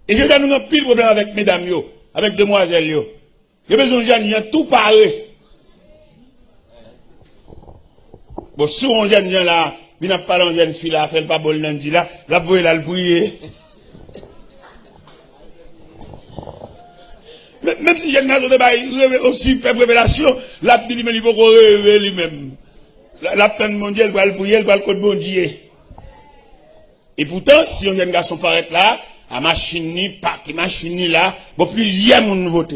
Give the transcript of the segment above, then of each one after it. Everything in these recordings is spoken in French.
Et je donne un pile problème avec mesdames, avec demoiselles. Il y a besoin de gens tout parler. Bon, si on jeune là, il n'a pas de jeune fille là, fait pas bon lundi là, la bouille là, le prier. Même si jeune n'a aussi fait révélation, la dit mais il faut rêver lui-même. La peine mondiale va le prier, elle va le code bon Dieu. Et pourtant, si un jeune garçon paraît là, à machine, pas machine là, bon, plusieurs moun votent.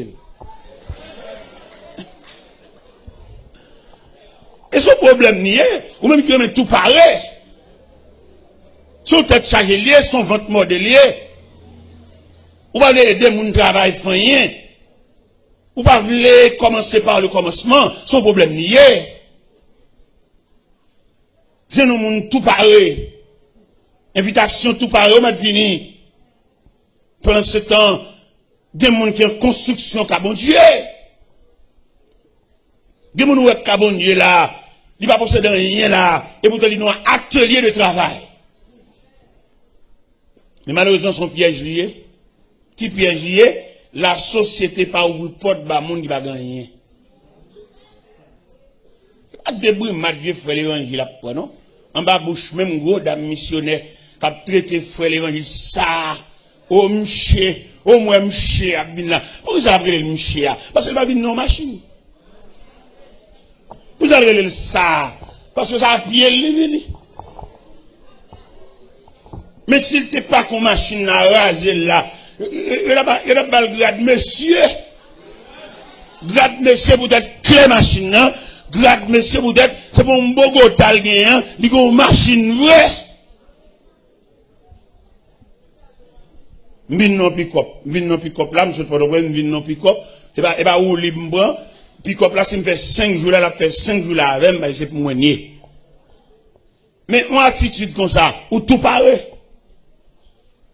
Et ce problème n'y est, ou même qui aime tout parler. Son tête chargée liée, son ventre modélié. Ou pas aider moun travail rien. Ou pas voulez commencer par le commencement, son problème n'y est. Je nous moun tout parler. Invitation tout parler, on m'a fini. Pendant ce temps, des moun qui ont construction qu'a bon Dieu. Des moun qui ont bon Dieu là. Il va posséder rien là, et pourtant il y a un atelier de travail. Mais malheureusement, son piège lié. Qui piège lié? La société pas ouvrir porte, bah, monde qui va gagner. Pas de bruit, Dieu fait l'évangile après, non? En bas bouche, même gros dame missionnaire, qui a traité frère l'évangile, ça, au mché, au moins mché, à bin là. Pourquoi ça a pris le mché? Parce qu'il va venir dans machine. Vous allez le ça, parce que ça a pied le mais s'il n'était pas qu'on machine à raser là, il a pas le grade monsieur. Grade monsieur peut-être clé machine, grade monsieur peut-être, c'est pour un beau gotal gagnant, il y a une machine vraie. Vin non pick-up là, monsieur Podopre, vin non pick-up, et bah, où libre, pick-up là, si me fait 5 jours là, la fait 5 jours là, avec, bah, c'est pour moi nier. Mais, une attitude comme ça, où tout paraît.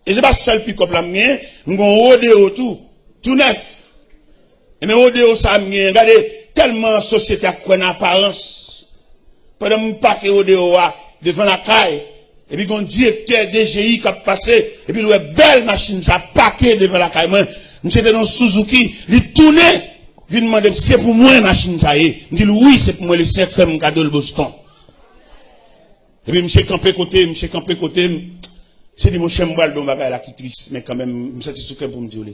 Et c'est pas seul pick-up là, mais, on rodeo tout neuf. Et mais rodeo ça, regardez, tellement société a quoi en apparence. Pendant mon paquet rodeo devant la caille, et puis qu'on directeur DGI qui a passé, et puis une belle machine, ça paquet devant la caille. Moi, j'étais dans Suzuki, il tournait, il demandait, c'est pour moi machine ça y est. Il dit, oui, c'est pour moi, les 5 femmes, mon cadeau le Boston. Et puis, monsieur campé côté, c'est dit, mon chien m'boile dans bagage la qui triste, mais quand même, je suis satisfait pour me dire.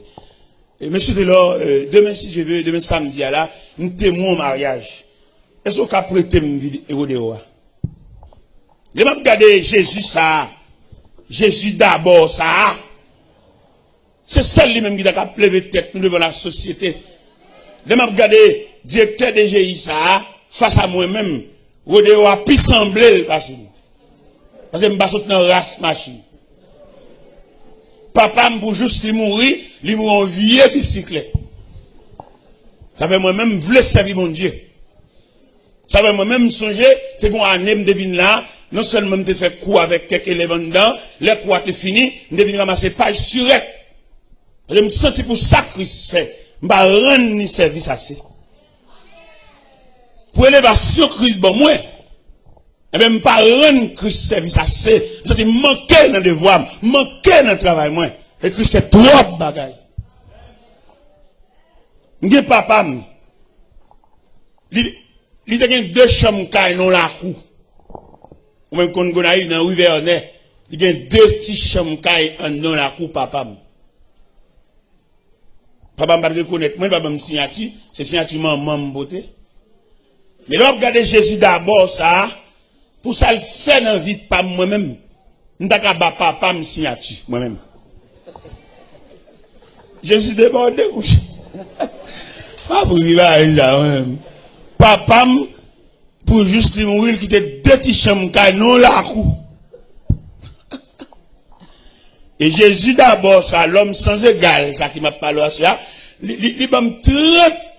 Et monsieur Delors, demain, si je veux, demain samedi, là, nous témoin au mariage. Est-ce qu'on peut prêter une vidéo de oua? Je vais regarder Jésus ça. Jésus d'abord ça. C'est celle lui-même qui a levé tête nous devant la société. Je vais regarder directeur de GI ça. Face à moi-même. Rodeo a pu sembler le passé. Parce que je ne suis pas dans la race machine. Papa pour juste mourir en vieux bicyclette. Ça fait moi-même voulais servir mon Dieu. Ça fait moi-même songer, c'est qu'on a me devine là, non seulement me fait coup avec quelques éléments dedans, les coups étaient finis, me devine ramasser page sur elle. Je me sens pour ça que Christ fait. Je vais rendre service assez. Pour élévation Christ, bon, moi, et même pas rendre Christ service assez. Je dis manquer dans le devoir, manquer dans le travail, moi. Et Christ fait trop bagaille. Je papa, il y a 2 chambres dans la cour. Ou même quand on arrive dans le Rivernet, il y a 2 petits chambres dans la cour, papa. Papa m'a reconnaître, moi, papa m'a signature, c'est signature maman beauté. Mais là, regardez Jésus d'abord, ça, pour ça le faire dans la vie de pas moi-même. Je n'ai pas papa me signature, moi-même. Jésus débordé, couché. Pas pour arriver à ça, moi-même. Papa, pour juste lui mourir, qui était 2 petits chambres, non la cour. Et Jésus d'abord, ça, l'homme sans égal, ça qui m'a parlé à ça, il m'a 30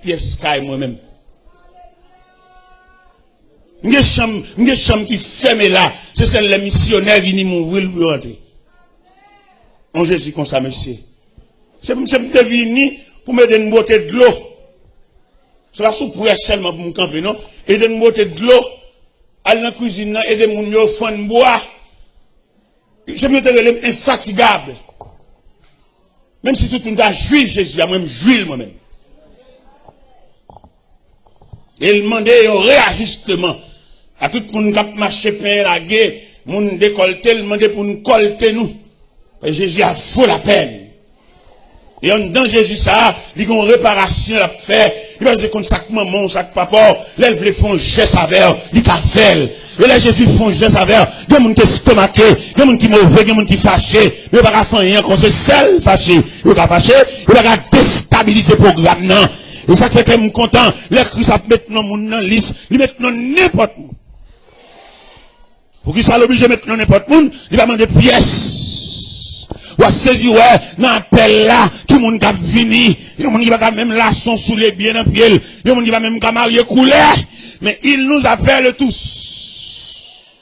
pièces moi-même. Une chambre qui ferme là, c'est celle les missionnaires qui viennent mourir pour rentrer. On Jésus comme ça, monsieur. C'est pour venir pour me donner une beauté de l'eau. C'est la soupe pour seulement pour me camper, non? Et donner une beauté de l'eau, aller dans la cuisine, et de mon fan bois. Je me suis infatigable. Même si tout le monde a joué Jésus, a même joué moi-même. Et il demandait un réajustement à tout le monde qui a marché pain la guerre, moun décolleté, il demandait pour nous colter nous. Parce que Jésus a fait la peine. Et en dedans Jésus ça, il y a une réparation à faire. Il va dire qu'on sac maman, sac papa, là il voulait faire un geste avec, il a fait. Et là Jésus fait un geste avec, il y a des gens qui sont stomaqués, il y a des gens qui sont mauvais, il y a des gens qui sont fâchés, mais il n'y a pas faire rien quand c'est seul fâché. Il n'y a pas fâché, il n'y a pas déstabiliser le programme, non. Et ça fait que je suis content, les Christ a maintenant mon dans liste, il met maintenant n'importe où. Pour qu'il soit obligé de mettre n'importe où, il va demander pièces. Ou à saisir, ouais, dans l'appel là, qui moun kap vini, yon moun qui va même la son sous les biens dans pied, yon moun qui va même marier couler, mais il nous appelle tous.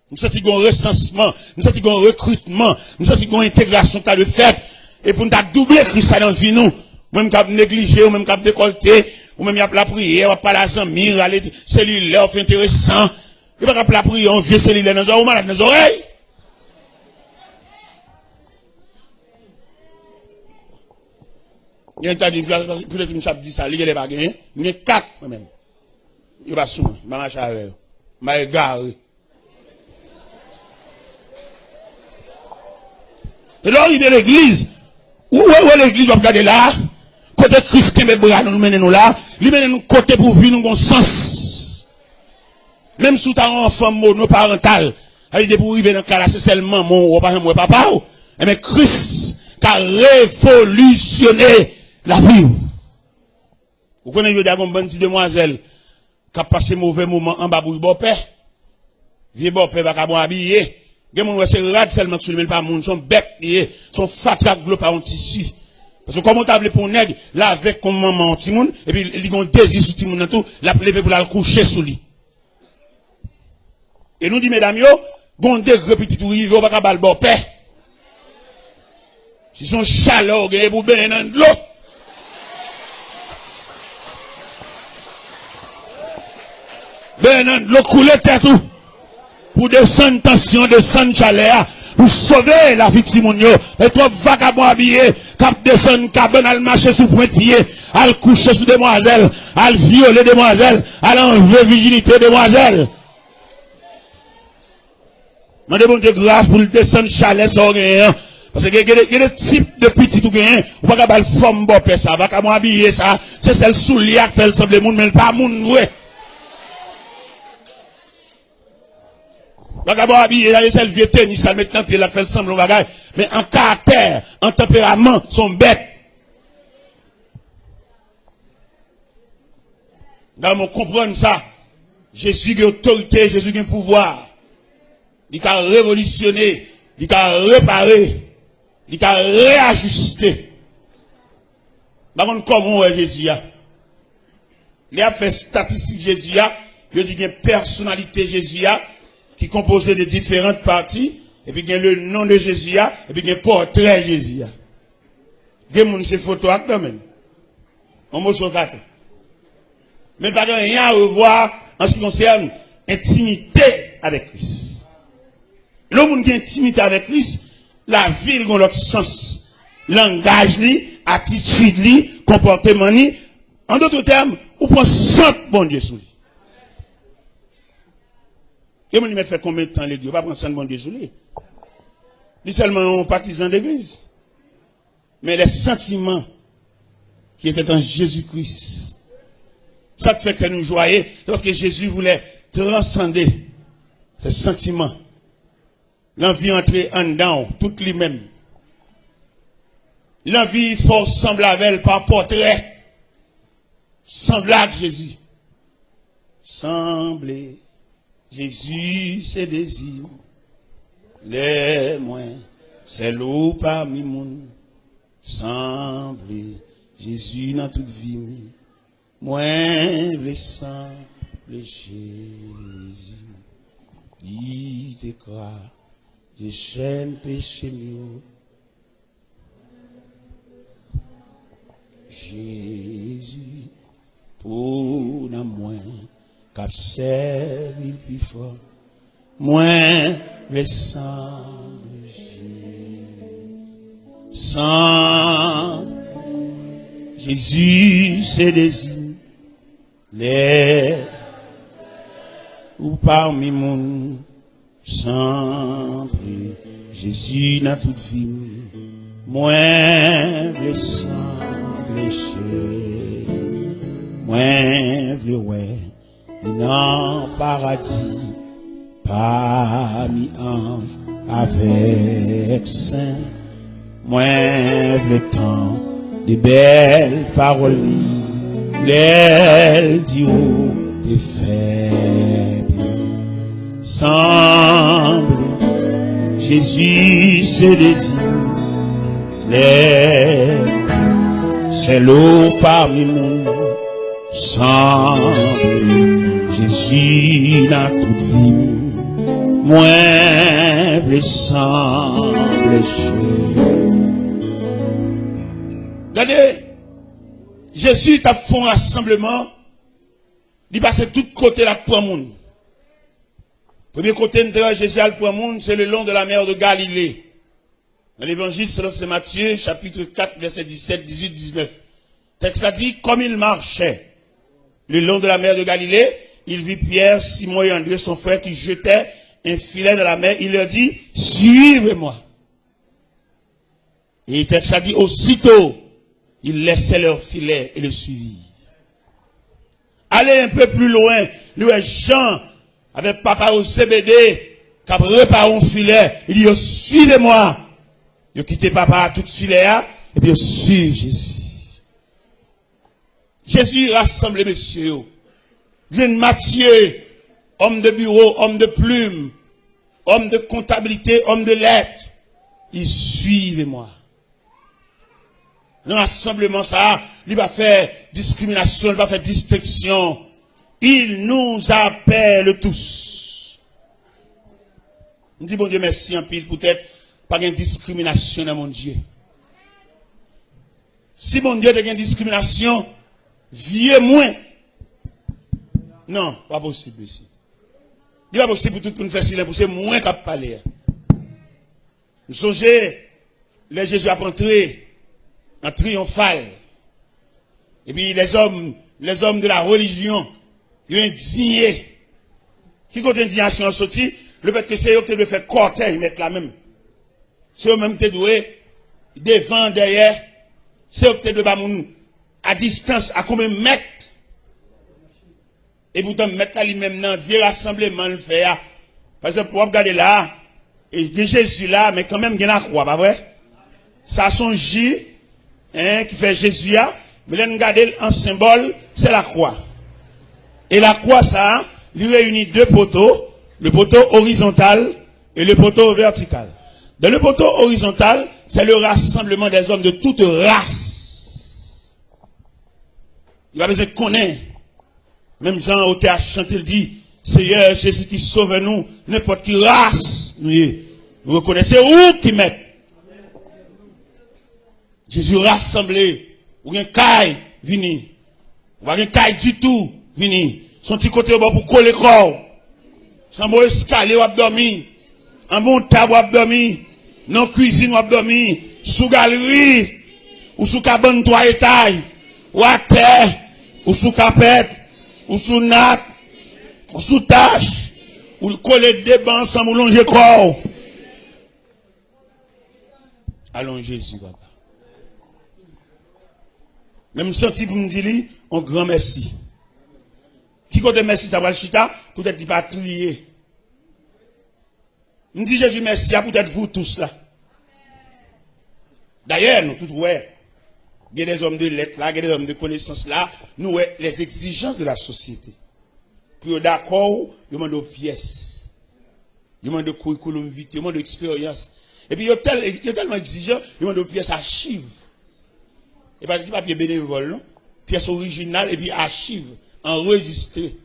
Nous sommes un recensement, nous sommes un recrutement, nous sommes une intégration de fait, et pour nous doubler Christ dans la vie nous, même cap négliger, ou même cap décolleter, ou même y a la prière, ou pas la zamir, aller cellulaire, fait intéressant, il va pas la prière, on vieux cellulaire dans les oreilles, malade dans les oreilles. Il y a un tas de peut-être une chape dit ça, il y a des bagages, il y a 4 moi-même. Il va soumettre, il va marcher avec eux, il va égarer. Et là, il est l'église. Où est l'église, on va regarder là, côté Christ qui nous mène nous là, il mène nous côté pour vivre nous bon sens. Même si tu as un enfant monoparental, il est pour vivre dans le cas là, c'est seulement mon papa, mais Christ qui a révolutionné la vie. Vous connaissez, je dis à une bonne petite demoiselle qui a passé mauvais moment en bas pour le beau-père. Vieux beau-père va pas habiller. Les gens c'est rad seulement sur le pas moun, son bec lié, son fatak vlo par un tissu. Parce que comment t'as pour nèg là avec comme maman petit moun et puis il gon désir sur petit moun tout, la lever pour la coucher sous lui. Et nous dit mesdames yo, gon degré petit tout rive pas ka bal beau-père. Si son chaleur gagne pour ben dans l'eau. Ben dans l'eau couler tête tout. Pour descendre tension, descendre chaleur, pour sauver la victime. Et toi, vagabond habillé, cap descendre cabane, al marcher sous point de pied, al coucher sous demoiselle, al violer demoiselle, al enlever virginité demoiselle. Mandez bon Dieu grâce pour le descendre chaleur sans rien. Parce que il y a des types de petits tout gain, ou pas capable forme bon père ça, vagabond habillé ça, c'est celle sous liac fait sembler monde mais pas monde ouais. Vagabond habillé, il y a le vieux tennis, ça maintenant, puis il a fait le semblant bagage. Mais en caractère, en tempérament, sont bêtes. Là, on comprend ça. Jésus a autorité, Jésus a pouvoir. Il a révolutionné, il a réparé, il a réajusté. Comment est Jésus a? Il a fait statistique Jésus a, il a dit qu'il y a une personnalité Jésus a, qui composait de différentes parties, et puis il y a le nom de Jésus, et puis il y a le portrait de Jésus. Il y a ces photos quand même. On m'a sauvé. Mais pas rien à revoir en ce qui concerne l'intimité avec Christ. L'homme qui a intimité avec Christ, la vie a l'autre sens. Langage, attitude, comportement. En d'autres termes, on prend 100 bon Dieu sous lui. Et mon fait combien de temps l'église? Pas prendre ça de bon Dieu sous lui. Lui seulement un partisan d'église. Mais les sentiments qui étaient en Jésus-Christ, ça fait que nous joyons, parce que Jésus voulait transcender ces sentiments. L'envie entrer en dedans, tout lui-même. L'envie faut sembler avec elle par portrait. Semblable Jésus. Sembler. Jésus, ses désirs, les moins, c'est l'eau parmi moun, semblé, Jésus dans toute vie, moins le sang, le Jésus, il te croit, j'ai chaîne péché mieux, Jésus, pour la moins, cap servi plus fort, moins le sang de Jésus. Sans Jésus, c'est désir. Les ou parmi mon simple Jésus dans toute vie. Moins blessant, blessé. Moins vle ouais. Dans paradis. Parmi anges avec saints. Moins le temps des belles paroles, les diront des faibles. Semble Jésus se désire, c'est l'eau parmi nous. Semble Jésus dans toute vie. Moins blessant, blessé. Regardez, Jésus t'a fait un rassemblement, il passe de tous côtés là pour le monde. Premier côté de Jésus pour le monde, c'est le long de la mer de Galilée. Dans l'évangile selon Saint Matthieu, chapitre 4, verset 17, 18, 19. Le texte a dit, comme il marchait le long de la mer de Galilée, il vit Pierre, Simon et André, son frère, qui jetaient un filet dans la mer. Il leur dit, suivez-moi. Et le texte a dit, aussitôt, ils laissaient leur filet et le suivirent. Allez un peu plus loin, le Jean, avec papa au CBD, qui a préparé un filet, il dit, suivez-moi. Il a quitté papa à tout filet, et puis il suit Jésus. Jésus rassemble messieurs. Jeune Matthieu, homme de bureau, homme de plume, homme de comptabilité, homme de lettres. Ils suivez-moi. Dans l'assemblement, ça, il va faire discrimination, il va faire distinction. Il nous appelle tous. On dit, bon Dieu, merci en pile, peut-être, pas de discrimination dans mon Dieu. Si mon Dieu a une discrimination, vieux moins. Non, pas possible ici. Il n'est pas possible pour tout le monde faire silence, pour c'est moins qu'à parler. Nous songez, les Jésus a entré en triomphal. Et puis les hommes de la religion, ils ont indigné. Qui compte indignation en sorti? Le fait que c'est eux qui doivent faire cortège, mettre la même. C'est eux-mêmes qui doivent devant, derrière. C'est eux qui doivent à distance, à combien de mètres? Et pourtant, mettre là lui-même dans vieux rassemblement, le fait. Par exemple, pour regarder là, et il y a Jésus là, mais quand même, il y a la croix, pas vrai? Ça, son J, qui fait Jésus là, mais là, nous regardons en symbole, c'est la croix. Et la croix, ça, lui réunit deux poteaux, le poteau horizontal et le poteau vertical. Dans le poteau horizontal, c'est le rassemblement des hommes de toute race. Il va besoin de connaître. Même Jean au théâtre chante, il dit, Seigneur Jésus qui sauve nous, n'importe qui race, nous reconnaissons où qui met. Jésus rassemblé, ou un caille, vini. Ou un caille du tout, vini. Son petit côté au bas pour coller le corps. Son bon escalier ou abdomen. Un bon table ou abdomen. Non cuisine ou abdomen. Sous galerie. Ou sous cabane 3 étages. Ou à terre. Ou sous capette. Ou sous natte. Ou sous tâche. Ou coller des bancs sans moulonger le corps. Allons Jésus, papa. Même senti pour me dire, un grand merci. Qui compte merci, ça va le chita, peut-être qu'il va trier. Me dit Jésus merci, à peut-être vous tous là. D'ailleurs, nous tous, ouais, il y a des hommes de lettres là, il y a des hommes de connaissances là, nous, ouais, les exigences de la société. Puis d'accord, il demande aux pièces. Il demande de curriculum vitae, il demande d'expérience. Et puis il y a tellement exigeant, il demande aux pièces archives. Et pas des papiers bénévoles, non? Pièces originales et puis archives, enregistrées.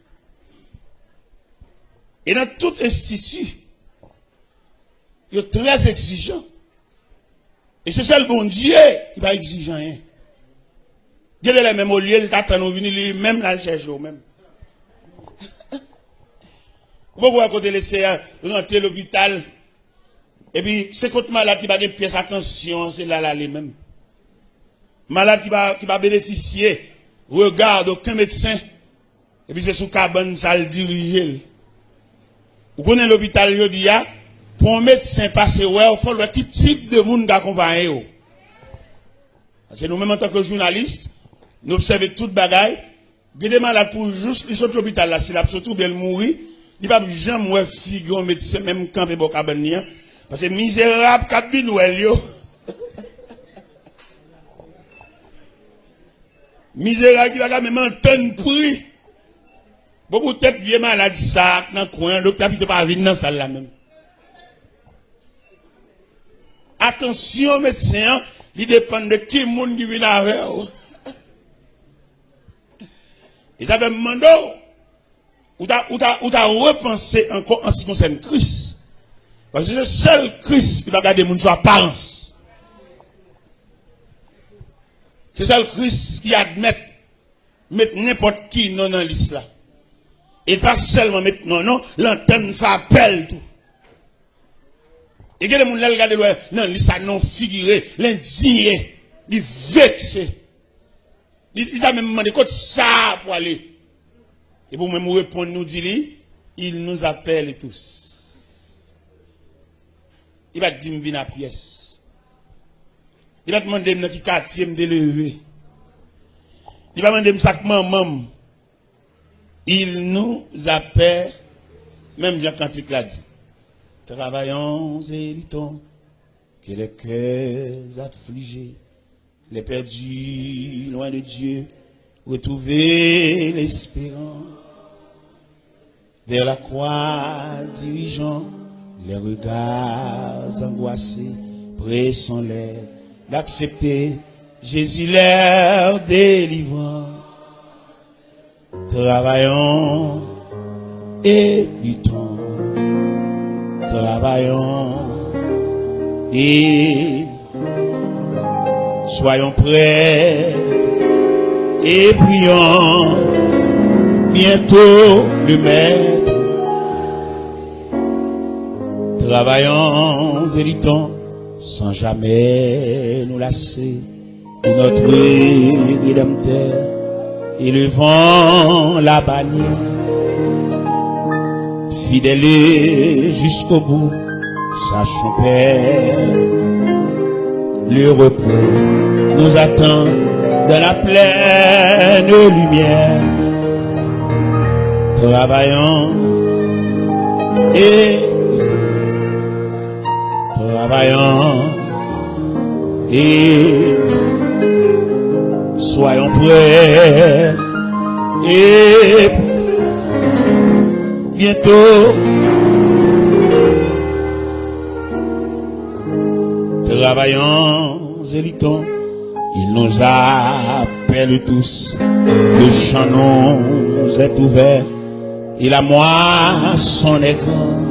Et dans tout institut, il est très exigeant. Et c'est ça le bon Dieu qui va exiger rien. Dieu est le même au lieu, il t'attend nous venir, même là, le chercher au même. Vous pouvez côté laisser rentrer l'hôpital, Et puis, c'est contre malade qui va gagner pièce attention, c'est là les mêmes. Malade qui va bénéficier, regarde aucun médecin. Et puis c'est sous cabane, ça le dirige. Vous connaissez l'hôpital, il dit, pour un médecin passer, ouais, il faut voir quel type de monde d'accompagner. C'est nous-mêmes en tant que journalistes, nous observons toute bagaille. Il y a des malades pour juste, ils sont à l'hôpital là, s'il a surtout bien mourir, il n'y a pas jamais figure un médecin, même quand il y a cabane. Parce que misérable, cabine ou elio. Misérable qui va même entendre prix. Bon, peut-être vieux malade ça, dans le coin, docteur ne peut pas venir dans la salle là même. Attention, médecin, il dépend de qui monde qui vient avec. Ils avaient demandé, ou t'as repensé encore en ce qui concerne Christ. Parce que c'est le seul Christ qui va garder mon apparence. C'est le seul Christ qui admet mettre n'importe qui non dans l'islam. Et pas seulement mettre non, l'antenne fait appel tout. Et que les gens regardent loin, non, l'islam non figuré, l'indigné, il vexé. Il a même demandé quoi ça pour aller. Et pour même répondre, nous dit, il nous appelle tous. Il va dire, viens à pièce. Il va demander, qui quartier me lever. Il va demander, sac maman. Il nous appelle, même Jean Cantique l'a dit. Travaillons et luttons, que les cœurs affligés, les perdus loin de Dieu, retrouver l'espérance. Vers la croix dirigeant, les regards angoissés, pressons-les d'accepter Jésus leur délivrant. Travaillons et luttons, travaillons et soyons prêts et prions bientôt le Maître. Travaillons et luttons sans jamais nous lasser pour notre Rédempteur. Élevons la bannière, fidèles jusqu'au bout, sachons Père, le repos nous attend dans la pleine lumière. Travaillons et soyons prêts et bientôt travaillons et luttons. Il nous appelle tous, le champ nous est ouvert et la moisson est grande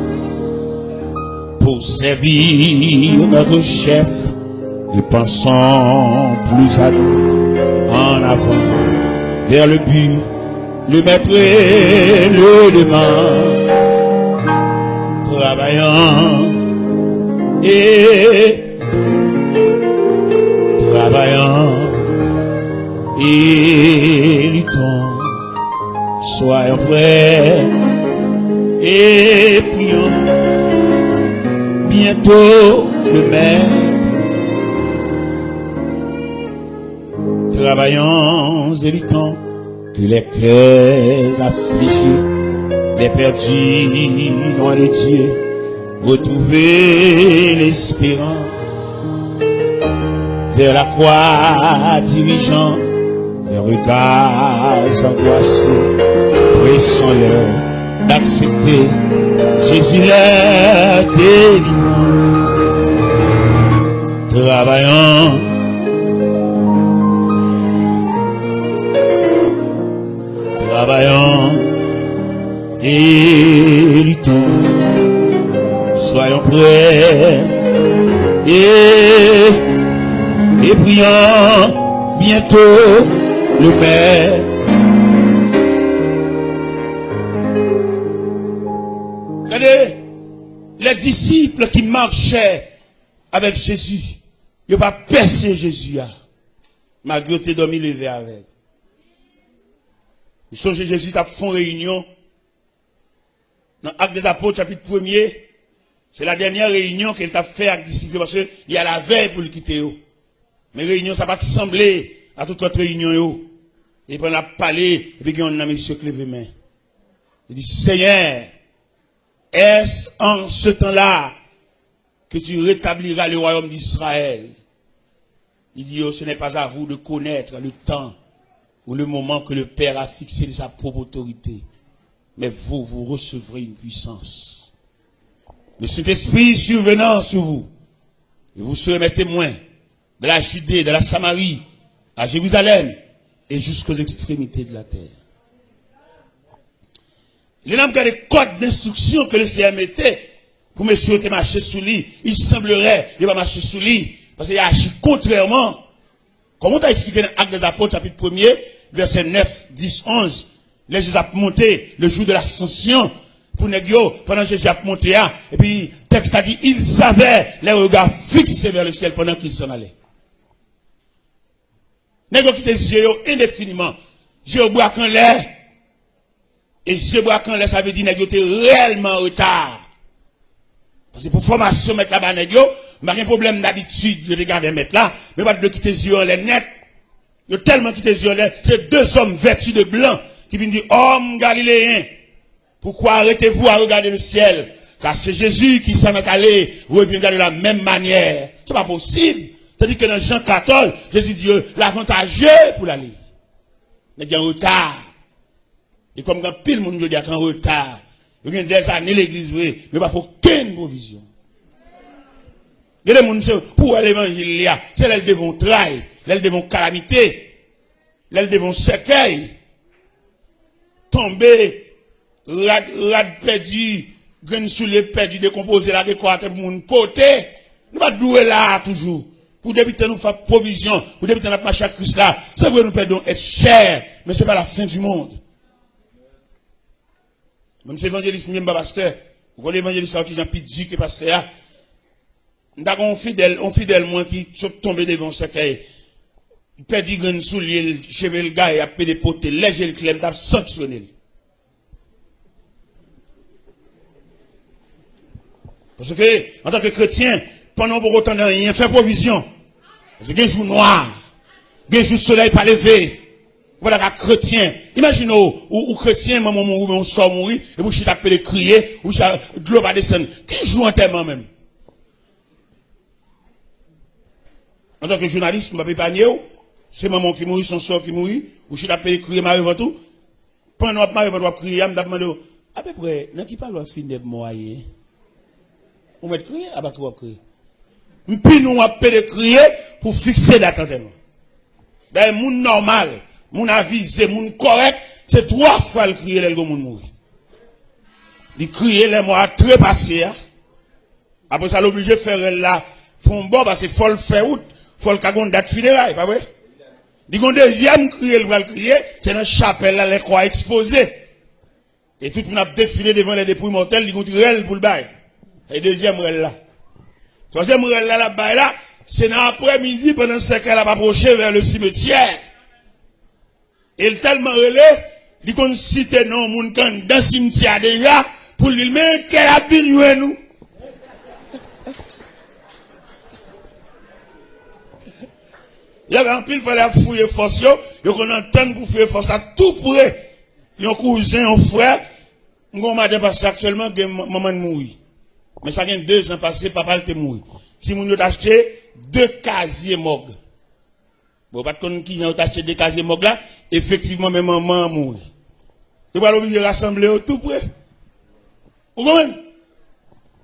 pour servir notre chef. Nous pensons plus à nous en avant, vers le but, le maître et le demande. Travaillant et luttons, soyons prêts et prions bientôt le maître. Travaillons et luttons, que les cœurs affligés, les perdus loin de Dieu, retrouver l'espérance. Vers la croix dirigeant, les regards angoissés, pressons-leur d'accepter Jésus leur délivrant. Travaillons et luttons, soyons prêts et prions bientôt le Maître. Regardez, les disciples qui marchaient avec Jésus, ils n'ont pas percé Jésus, malgré que tu dormi levé avec. Vous songez Jésus a fait une réunion dans l'Acte des Apôtres, chapitre 1er. C'est la dernière réunion qu'il a fait avec les disciples parce qu'il y a la veille pour le quitter. Mais réunion, ça va te sembler à toute autre réunion. Et puis on a parlé, et puis on a monsieur qui lève les mains. Il dit, Seigneur, est-ce en ce temps-là que tu rétabliras le royaume d'Israël? Il dit, oh, ce n'est pas à vous de connaître le temps ou le moment que le Père a fixé de sa propre autorité. Mais vous, vous recevrez une puissance. Le Saint-Esprit survenant sur vous, et vous serez mes témoins de la Judée, de la Samarie, à Jérusalem, et jusqu'aux extrémités de la terre. Les noms des codes d'instruction que le Seigneur mettait pour monsieur te marcher sous lui, il semblerait qu'il va marcher sous lui, parce qu'il a agi contrairement. Comment tu as expliqué dans l'Acte des Apôtres, chapitre 1er, verset 9, 10, 11, les Jésus a monté le jour de l'ascension, pour Négio, pendant que Jésus a monté, et puis, le texte a dit, ils avaient les regards fixés vers le ciel pendant qu'ils s'en allaient. Négio qui était Jésus indéfiniment, Jésus boit quand l'air, et Jésus boit quand l'air, ça veut dire Négio était réellement en retard. Parce que pour formation, mettre là-bas, Négio, il n'y a pas de problème d'habitude de regarder mettre là, mais pas de quitter Jésus en l'air net. Il y a tellement quitté Jésus en l'air, c'est deux hommes vêtus de blanc qui viennent dire, homme galiléen, pourquoi arrêtez-vous à regarder le ciel? Car c'est Jésus qui s'en est allé, reviendra de la même manière. C'est pas possible. C'est-à-dire que dans Jean 14, Jésus dit, l'avantageux pour l'aller. Il y a un retard. Et comme quand pile monde dit qu'en retard, il y a des années l'église, mais il n'y a pas aucune provision. Il y a des gens pour l'évangile, c'est là devant trail, là devant calamité, là devant cercueil, tomber, rad perdu, graine sous les perdu, décomposé là, quoi, tout le monde poté. Nous pas douer là toujours. Pour débiter nous faire provision, pour débiter notre marché à Christ là. C'est vrai, nous perdons être cher, mais c'est pas la fin du monde. Même si l'évangéliste, même pas pasteur, vous voyez l'évangéliste, c'est Jean Pidji qui est pasteur. Nous avons un fidèle, moi, qui sont tombés devant ce cahier. Il perdit graine sous l'île, cheveux le gars, et a pédé poté, léger le clem, t'as sanctionné. Parce que, en tant que chrétien, pendant pour autant de rien, fait provision. Parce qu'il y a un jour noir, il y a un jour soleil pas levé. Voilà qu'un chrétien. Imaginez, ou chrétien, maman mourir, on sort mourir, et vous chitez appelé crier, ou chitez de l'eau va descendre. Qui joue enterrement même? En tant que journaliste, je ne vais pas épargner, c'est maman qui mourit, son sort qui mourit, ou chitez appelé crier, marie avant tout. Pendant que marie avant tout crier, je me demande, à peu près, n'a qui parle de fin de moyen? On va crier, à bas crier. Puis nous appelons crier pour fixer l'attentement. Ben, moun normal, moun avisé, moun correct, c'est 3 fois le crier, le moun mourir. Il crier, les mots très passés, après ça, l'obligé de faire là, font bon, parce que faut le faire out, faut le cagon date funérailles, pas vrai? Il y a un deuxième crier, le crier, c'est dans la chapelle là, les croix exposées. Et tout le monde a défilé devant les dépouilles mortelles, il y a un réel pour le bail. Et deuxième règle là. Troisième règle là, c'est dans l'après-midi, pendant ce qu'elle a approché vers le cimetière. Et il tellement relé, il qu'on cite non, moun kan dans le cimetière déjà, pour lui, mais qu'elle a bien nous. Il y avait un pile, il fallait fouiller force, il qu'on entend pour fouiller force à tout près. Il y a un cousin, un frère, on m'a dépassé actuellement que maman mourit. Mais ça vient 2 ans passés, papa était mort. Si vous avez acheté 2 casiers morgues. Bon, pas de connaître qui a acheté 2 casiers morgues là, effectivement, même maman mourit. Vous pas l'obligé de rassembler au tout près. Vous comprenez?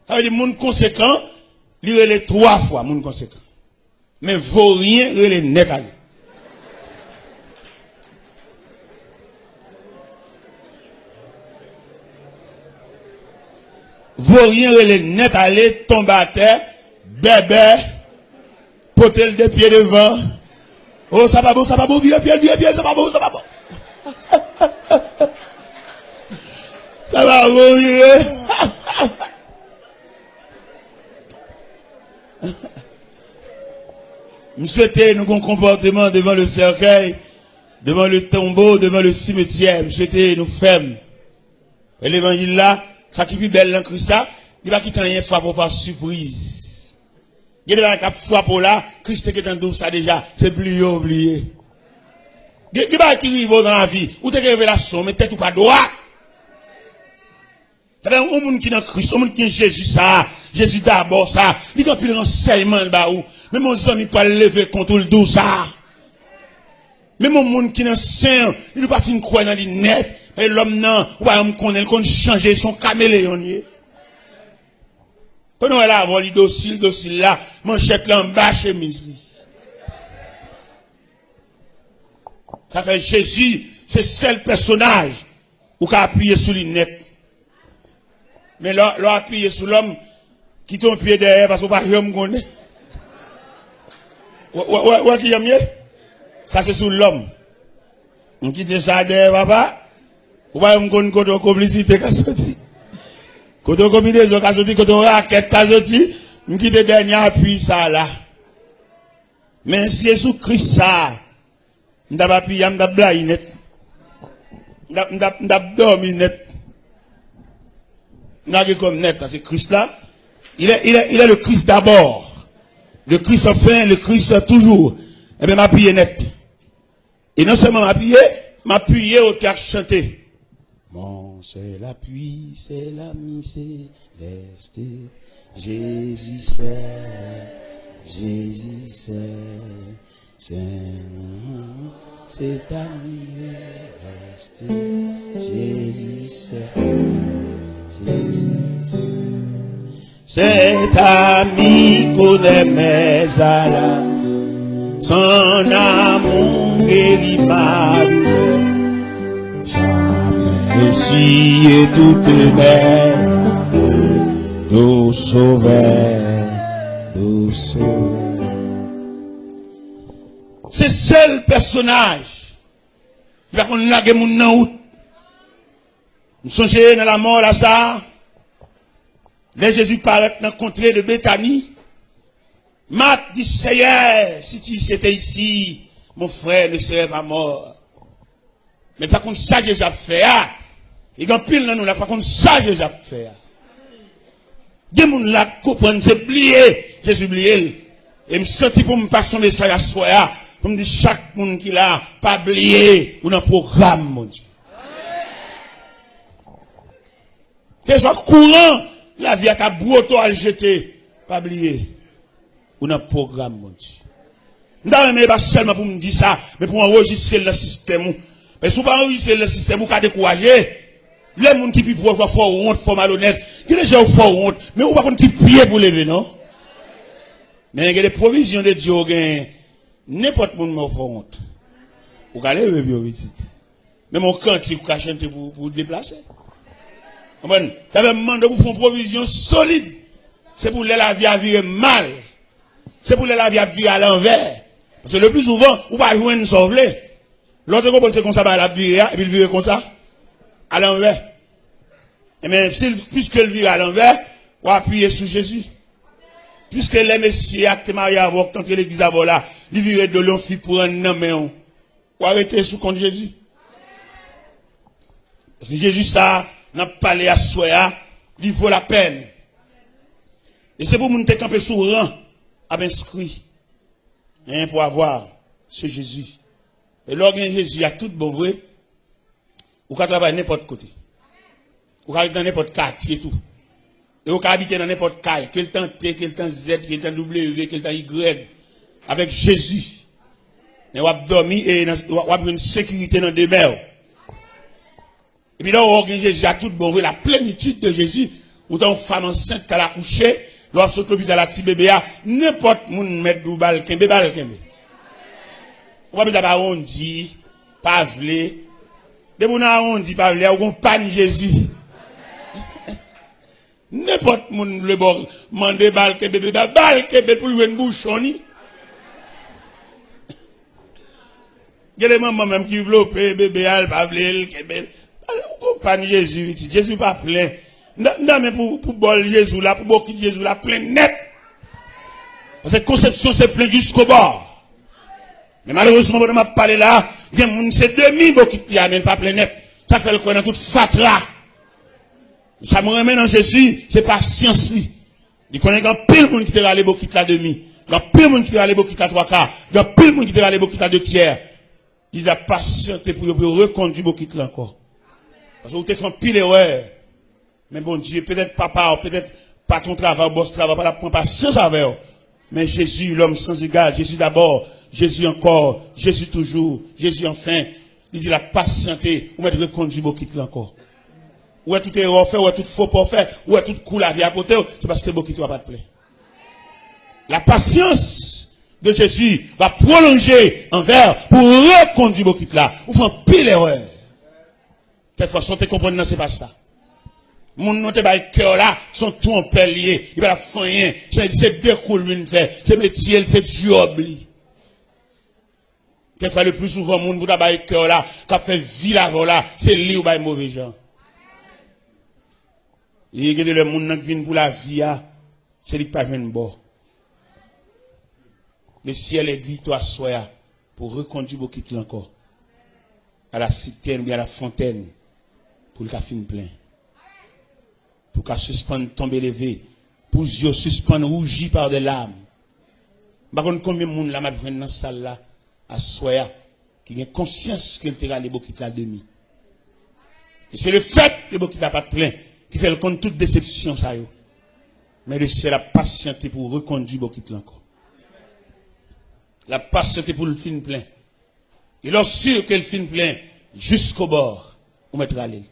Ça veut dire, monde conséquent, il est 3 fois, monde conséquent. Mais vaut rien, il est net à lui. Vaut rien, il est net à lui, tombe à terre, bébé, potel des pieds devant. Oh, ça va beau, vieux, ça va beau. Ça va beau, vieux. Je souhaitais nous un comportement devant le cercueil, devant le tombeau, devant le cimetière. Je souhaitais nous fermes. Et l'évangile là, ça qui est plus belle dans Christ, il va quitter rien frappe par surprise. Il y a des frappe là, Christ qui est en douce ça déjà, c'est plus oublié. Il y a des qui arrivent dans la vie, ou des révélations, mais tête ou pas droit. C'est-à-dire, un monde qui est dans Christ, un monde qui est Jésus ça, Jésus d'abord ça, il y a plus de renseignements là où, mais mon ami pas lever contre le dos ça. Mais mon monde qui est dans Saint, il ne pas fin croire dans les net, et l'homme non, ou pas me connaît, qu'on change son caméléon. Pendant elle a avoir les docile là, manchette là en bas chemise. Ça fait Jésus, c'est seul personnage où qu'a appuyé sur les net. Mais là appuyé sur l'homme qui tombe pied derrière parce qu'on pas jamais connaît. Ouais qui aime mieux? Ça c'est sur l'homme. On quitte ça derrière papa. Ou pas me connaît côté complicité qu'a sorti. Côté combinaison qu'a sorti, côté raquette qu'a sorti, on quitte dernier appui ça là. Mais si Jésus Christ ça, m'da pas piller, m'da blaye net. M'da dormi net. N'a comme net, parce que Christ là, il est le Christ d'abord. Le Christ enfin, le Christ toujours. Eh bien, m'appuyer net. Et non seulement m'appuyer au théâtre chanté. Bon, c'est l'appui, c'est l'ami céleste. Jésus c'est ami céleste. Jésus cet ami connaît mes alas, son amour guérit ma douleur, sa merci et toute mer, d'eau sauveur. C'est seul personnage qui va qu'on lague mon nan. Nous sommes dans la mort Lazare. Les Jésus paraît dans le contrée de Béthanie. Marc dit, Seigneur, si tu étais ici, mon frère ne serait pas mort. Mais par contre, ça Jésus a fait. Il y a pile dans nous là, par contre, ça Jésus a fait. Des gens là comprennent, c'est oublié. Jésus oublié. Et me senti pour me passer son message à soi. Pour me dire, chaque monde qui l'a, pas oublié, ou dans le programme, mon Dieu. Que soit courant, la vie a ta bouto à le jeter. Pas oublier. Ou dans le programme, mon Dieu. Nous mais pas seulement pour me dire ça, mais pour enregistrer le système. Mais si vous pas enregistrer le système, vous pouvez décourager. Les gens qui peuvent voir fort honte, fort malhonnête. Il y a des gens fort honte, mais vous ne pouvez pas qui prier pour lever, non? Mais il y a des provisions de Dieu, n'importe qui m'a fort honte. Vous allez lever ici. Mais mon cantique, vous chanter pour déplacer. Vous avez demandé pour faire une provision solide. C'est pour la vie à vivre mal. C'est pour la vie à vivre à l'envers. Parce que le plus souvent, vous ne pouvez pas jouer une sauveler. L'autre compagnie, c'est comme ça, la vie, et puis il vit comme ça, à l'envers. Et bien, puisque le vit à l'envers, vous appuyez sur Jésus. Puisque les messieurs actes mariés avant, quand l'église avant là, ils vivent de l'on fit pour un homme, vous arrêtez sous compte Jésus. Parce que Jésus, ça, n'a pas parlé à soi, il vaut la peine. Et c'est pour nous te camper sous rang, à inscrit, pour avoir ce Jésus. Et lorsque Jésus a tout bon vrai, ou qu'à travailler n'importe côté. Ou qu'à aller dans n'importe quartier tout. Et ou qu'à habiter dans n'importe caille, quel temps T, quel temps Z, quel temps W, quel temps Y, avec Jésus. Et ou a dormi et ou a une sécurité dans des mers. Et puis là, où Jésus a tout bon vrai, la plénitude de Jésus, ou dans une femme enceinte qu'elle a couché, lorsque l'hôpital la petit bébé a, n'importe moun met dou bal kembe. Ou pas besoin d'arrondi, pas vle. De moun arrondi, pas vle, ou gon pan Jésus. N'importe moun le bon, mande bal kembe pour lui une bouchon ni. Il y a des mamans même qui veulent bébé al, pas vle, kembe. Ou gon pan Jésus, Jésus pas plein. Non, mais pour bol Jésus là, pour beaucoup de Jésus là, plein net. Parce que conception c'est plein jusqu'au bord. Mais malheureusement, on m'a parlé là, c'est demi-bokit qui amène pas plein net. Ça fait le quoi dans toute fatra. Ça me remet dans Jésus, c'est pas science lui. Il connaît qu'un pile monde qui te râle bokit la demi. Qu'un pile monde qui te râle bokit la trois quarts. Qu'un pile monde qui te râle bokit la deux tiers. Il a patienté pour reconduire bokit là encore. Parce que vous te fait un pile erreur. Mais bon Dieu, peut-être papa, peut-être pas ton travail, boss travail, pas la prendre patience avec eux. Mais Jésus, l'homme sans égal, Jésus d'abord, Jésus encore, Jésus toujours, Jésus enfin. Il dit la patienté, ou mettre reconduire bokit là encore. Ou est tout erreur fait, ou est tout faux pour faire, ou est tout cool la vie à côté, c'est parce que bokit va pas te plaire. La patience de Jésus va prolonger envers pour reconduire bokit là. Ou fait un pile erreur. Quelquefois, sans te comprendre, c'est pas ça. Mon nom te bail cœur là, sont tout en pelier, il va la faire rien. C'est découle lui fait, c'est métier, c'est job li. Quelquefois le plus souvent mon bouda bail cœur là, qu'a fait vie là là, c'est lui ou bail mauvais gens. Il y a le monde qui vient pour la vie, c'est lui qui pas vient bord. Le ciel est victoire soit pour reconduire beaucoup encore à la citerne ou bien à la fontaine pour le café plein. Pour qu'à suspendre tomber levé, pour yeux suspendre rougi par des larmes. Par contre, combien de monde là m'a dans cette salle là à soya qui a conscience qu'il te râle beaucoup la demi. Et c'est le fait que beaucoup n'a pas de plein qui fait le compte toute déception ça yo. Mais le ciel a patienté pour reconduire beaucoup encore. La patienté pour le fin plein. Et lorsque que le fin plein jusqu'au bord, on mettra aller.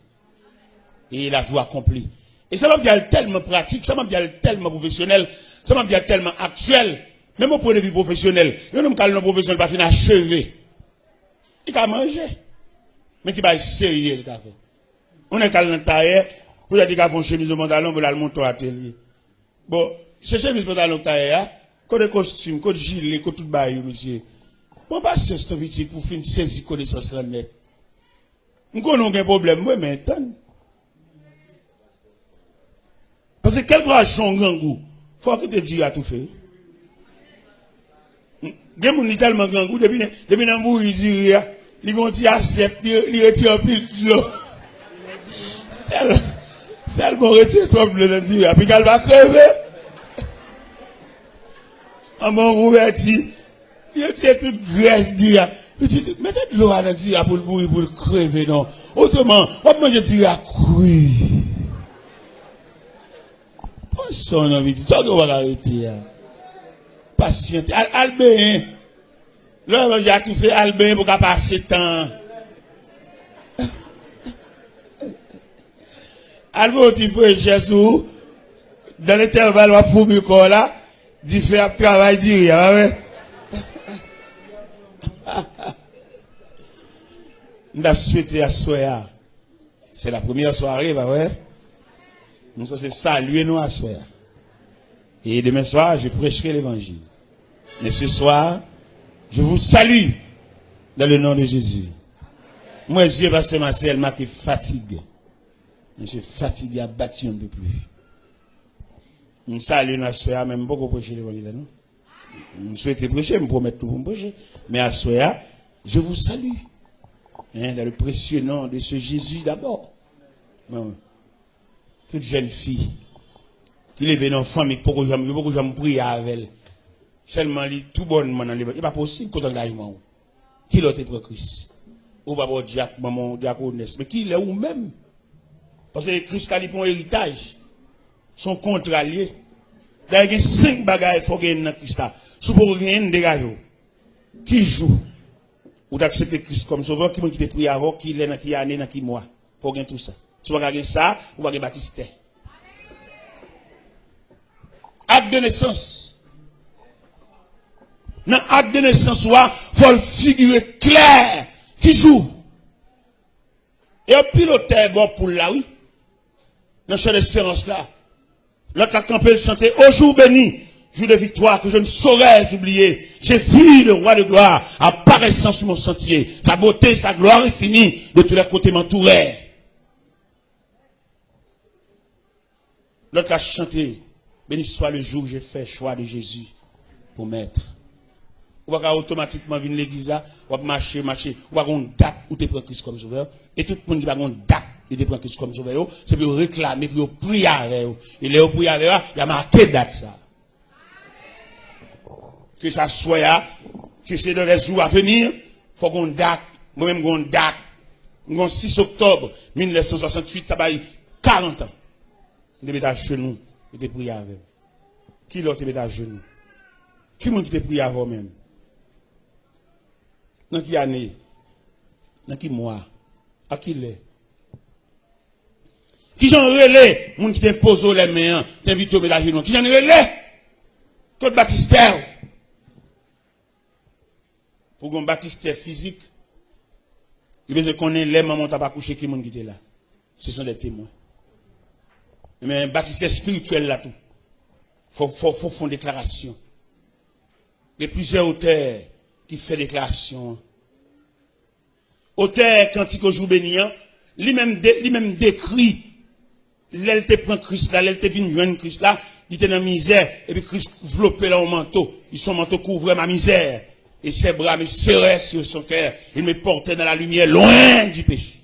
Et la voie accomplie. Et ça m'a dit tellement pratique, ça m'a dit tellement professionnel, ça m'a dit tellement actuel, même au point de vue professionnel. Il y a un homme professionnel pas fini achevé. Il a mangé. Mais qui va sérieux le café. On est calme dans tailleur, pour dire qu'il a fait une chemise au pantalon, pour aller monter au atelier. Bon, ce chemise au pantalon tailleur, code costume, code gilet, code tout bail, monsieur. Bon, pas c'est ce petit pour finir saisir connaissance là net. On connaît aucun problème, moi, mais attends. Parce que quel droit a un grand goût? Faut que tu te dises à tout fait. Des gens qui ont tellement grand goût, depuis un bout, ils disent, ils vont dire assiette, ils retirent un pile de l'eau. C'est le bon retire toi bleu dans dire, puis qu'elle va crever. En mon rouverti, il retire toute graisse dire, mettez de l'eau à dire pour le bourrer, pour le crever, non. Autrement, on peut manger dire à courir. Son envie, tu vas arrêter. Patiente. Albin. Là, j'ai tout fait Albin pour qu'à passer temps. Albin, tu fais Jésus. Dans l'intervalle, on va fouiller corps là. Dit faire travail, dit rien. Ouais. On a souhaité à Soya. C'est la première soirée, bah ouais. Nous, ça c'est saluer nous à soir. Et demain soir, je prêcherai l'évangile. Mais ce soir, je vous salue dans le nom de Jésus. Moi, Dieu, pasteur Marcel, m'a fatigué. Je suis fatigué, abattu un peu plus. Nous saluons à soir, même beaucoup prêcher l'évangile, non? Nous souhaitons prêcher, je me promets tout pour me prêcher. Mais à soir, je vous salue. Hein, dans le précieux nom de ce Jésus d'abord. Non. Toute jeune fille qui lève dans famille pour que j'aime prier avec elle. Seulement, tout bonnement dans les il n'est pas possible qu'on engagement. Qui l'autre est pour Christ? Ou pas pour Jacques, maman, diaconesse. Mais qui l'est ou même? Parce que Christ a pour héritage. Son contrat lié. D'ailleurs, il y a 5 bagages qu'il faut gagner dans Christ. Si vous rien dégager. Qui joue? Ou d'accepter Christ comme sauveur, qui te prie avant, qui l'est dans qui année, dans qui mois. Il faut gagner tout ça. Si vous regardez ça, vous regardez Baptiste. Acte de naissance. Dans l'acte de naissance, il faut le figurer clair. Qui joue? Et un piloteur bon pour là, oui. Dans cette espérance là. L'autre a campé le chanter au jour béni, jour de victoire que je ne saurais oublier. J'ai vu le roi de gloire apparaissant sur mon sentier. Sa beauté, sa gloire est finie. De tous les côtés m'entouraient. L'autre a chanté, béni soit le jour où j'ai fait choix de Jésus pour m'être. ou pas automatiquement venir l'église, ou pas marcher, ou pas une date où tu prends Christ comme sauveur. Et tout le monde qui va une date, il prend Christ comme sauveur, c'est pour réclamer, pour prier avec eux. Et les prier avec eux, il y a marqué date ça. Que ça soit, que c'est dans les jours à venir, faut qu'on date, moi-même qu'on date, qu'on 6 octobre 1968, ça va 40 ans. Je vais à genoux, je vais prier avec eux. Qui l'autre est à genoux? Qui monde qui te prie avant même? Dans qui année? Dans qui mois? À qui l'est? Qui j'en relais? Monde qui t'impose les mains, t'invite au ménage genoux. Qui j'en relais? Claude Baptistère. Pour qu'on Baptistère physique, il veut qu'on ait les mamans t'as pas couché qui monde qui était là. Ce sont des témoins. Mais Baptistère spirituel là tout. Faut faire une déclaration. Il y a plusieurs auteurs qui font déclaration. Auteur cantique au jour béni, lui-même décrit, l'elle te prend Christ là, l'elle te vient joindre Christ là, il était dans la misère, et puis Christ enveloppé là au manteau, son manteau couvrait ma misère, et ses bras me serraient sur son cœur, il me portait dans la lumière, loin du péché.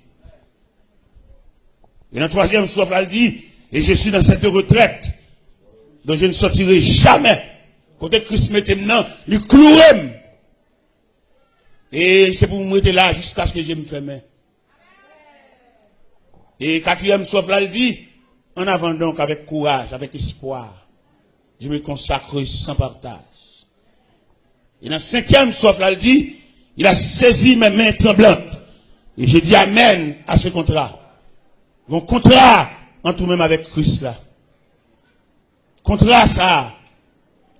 Et dans le troisième soif, là, il dit, et je suis dans cette retraite, dont je ne sortirai jamais. Côté Christ mette maintenant, lui clouer. Et c'est pour me mettre là jusqu'à ce que je me ferme. Et quatrième soif là, il dit, en avant donc avec courage, avec espoir, je me consacre sans partage. Et dans cinquième soif là, il dit, il a saisi mes mains tremblantes. Et j'ai dit amen à ce contrat. Mon contrat, en tout même avec Christ là. Contrat ça,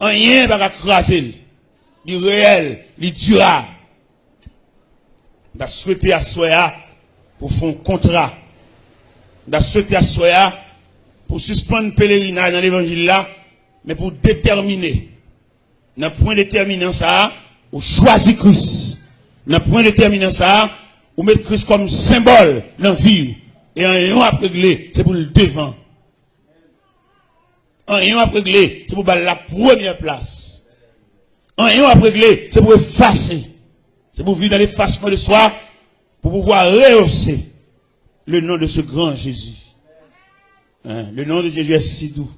rien va craser, du réel, du durable. J'ai souhaité à Soya pour faire un contrat. J'ai souhaité à Soya pour suspendre le pèlerinage dans l'évangile là, mais pour déterminer. Dans le point déterminant ça, ou choisir Christ. Dans le point déterminant ça, ou mettre Christ comme symbole dans la vie. Et un à régler, c'est pour le devant. Un à régler, c'est pour la première place. Un à régler, c'est pour effacer. C'est pour vivre dans l'effacement de soi, pour pouvoir rehausser le nom de ce grand Jésus. Hein? Le nom de Jésus est si doux.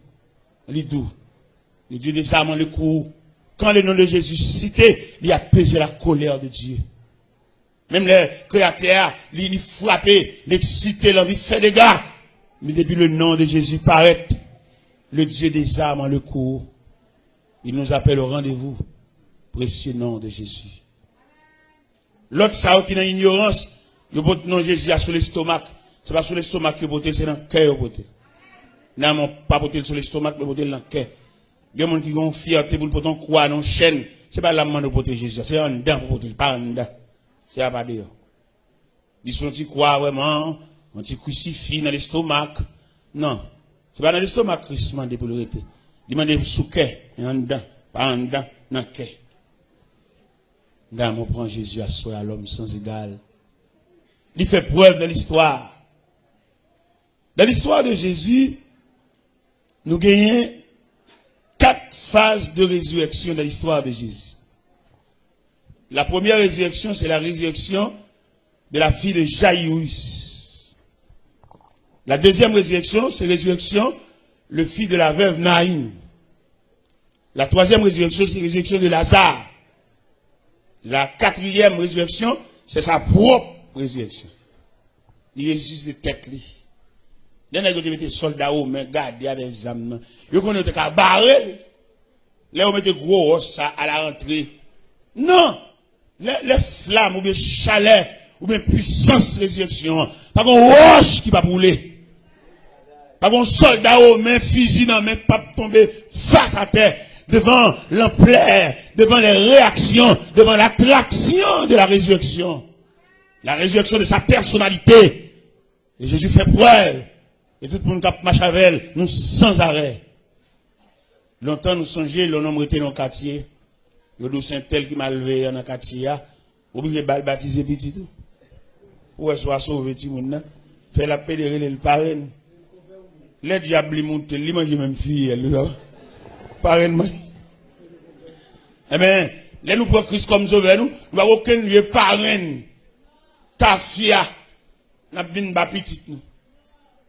Il est doux. Le Dieu des armes, le coup. Quand le nom de Jésus cité, il a pesé la colère de Dieu. Même les créateurs, il frappé, l'excité, l'envie fait des gars. Mais depuis le nom de Jésus paraît, le Dieu des armes en le cours, il nous appelle au rendez-vous. Précieux nom de Jésus. L'autre, ça, qui est dans l'ignorance, il y a nom Jésus sur l'estomac. C'est pas sur l'estomac que vous c'est dans le cœur. Non, pas sur l'estomac, mais dans le cœur. Il y a des gens qui ont fierté pour le croire dans la chaîne. C'est pas la main de protéger Jésus, c'est en dedans pour protéger, pas en dedans. C'est pas dehors. Ils sont qui croient vraiment, on t'y crucifie dans l'estomac. Non. C'est pas dans l'estomac que Christ demande pour le rester. Il demande sous cœur, et en dedans, pas en dedans, dans le cœur. Dame, on prend Jésus à soi, à l'homme sans égal. Il fait preuve dans l'histoire. Dans l'histoire de Jésus, nous gagnons 4 phases de résurrection dans l'histoire de Jésus. La première résurrection, c'est la résurrection de la fille de Jaïrus. La deuxième résurrection, c'est la résurrection, le fils de la veuve Naïm. La troisième résurrection, c'est la résurrection de Lazare. La quatrième résurrection, c'est sa propre résurrection. Il ressuscite tête li. Là, il y a des soldats aux mains, gardés avec des âmes. Il y a des barrés. Là, on met des gros os à la rentrée. Non! Les flammes, ou bien chaleur, ou bien puissance résurrection. Pas qu'on roche qui va brûler. Pas qu'on soldat aux mains, fusil dans main, pas tomber face à terre. Devant l'ampleur, devant les réactions, devant l'attraction de la résurrection. La résurrection de sa personnalité. Et Jésus fait preuve. Et tout le monde qui marche avec elle, nous sans arrêt. Longtemps nous songeons, le nom était dans le quartier. Le dos Saint-Tel qui m'a levé dans le quartier. Obligé de baptiser petit tout. Pour qu'elle soit sauvée, petit monde. Fait la pédérée, le parrain. Les diables, ils montent, ils mangent même fille, elle. Parrain. Eh bien, Là, nous prenons Christ comme sauveur, nous n'avons aucun lieu parrain, tafia, n'a bien pas petit, nous.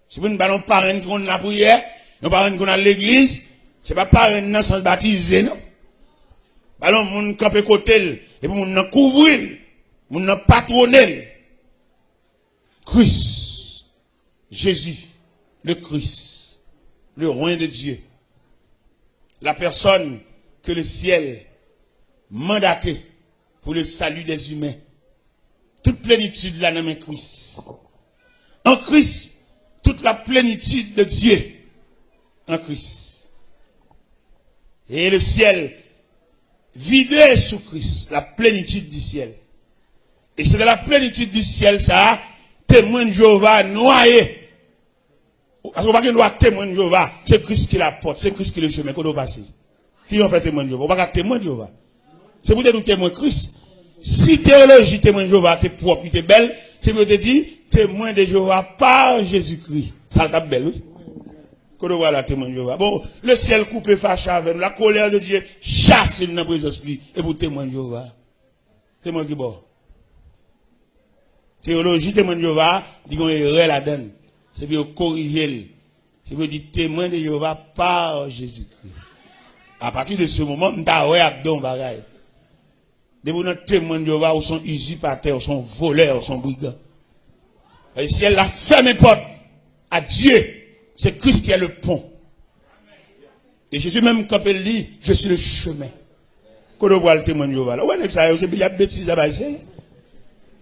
C'est pour nous ballons parrain qu'on a la prière, nous parrain qu'on a l'église, c'est pas parrain dans le sens baptisé, non. Ballons, moun camper côté, et pour moun couvrir, moun patronner. Christ, Jésus, le Christ, le roi de Dieu, la personne que le ciel mandaté pour le salut des humains. Toute plénitude là dans le Christ. En Christ, toute la plénitude de Dieu. En Christ. Et le ciel vidé sous Christ, la plénitude du ciel. Et c'est de la plénitude du ciel, ça, témoin de Jéhovah noyé. Parce qu'on ne peut pas témoin de Jéhovah, c'est Christ qui la porte, c'est Christ qui le chemin, qu'on doit passer. Qui ont fait témoin de Jéhovah? On ne peut pas témoin de Jéhovah. C'est pour te dire témoin de Christ. Si théologie témoin de Jéhovah, t'es propre, t'es belle, c'est pour te dire témoin de Jéhovah par Jésus-Christ. Ça t'a belle, oui. Qu'on doit voir la témoin de Jéhovah. Bon, le ciel coupé fâché avec nous, la colère de Dieu chasse dans la présence de lui, et pour témoin de Jéhovah. Témoin qui bon. Théologie témoin de Jéhovah, dit qu'on est là-dedans. C'est pour corriger. C'est pour dire témoin de Jéhovah par Jésus-Christ. À partir de ce moment, nous avons un bagage. Des témoins de Jéhovah, ou sont usurpateurs, ou sont voleurs, ou sont brigands. Et si elle a fermé porte à Dieu, c'est Christ qui est le pont. Et Jésus même, quand il dit, je suis le chemin. Quand on voit le témoin de Jéhovah, là, ouais, il y a bêtises à passer.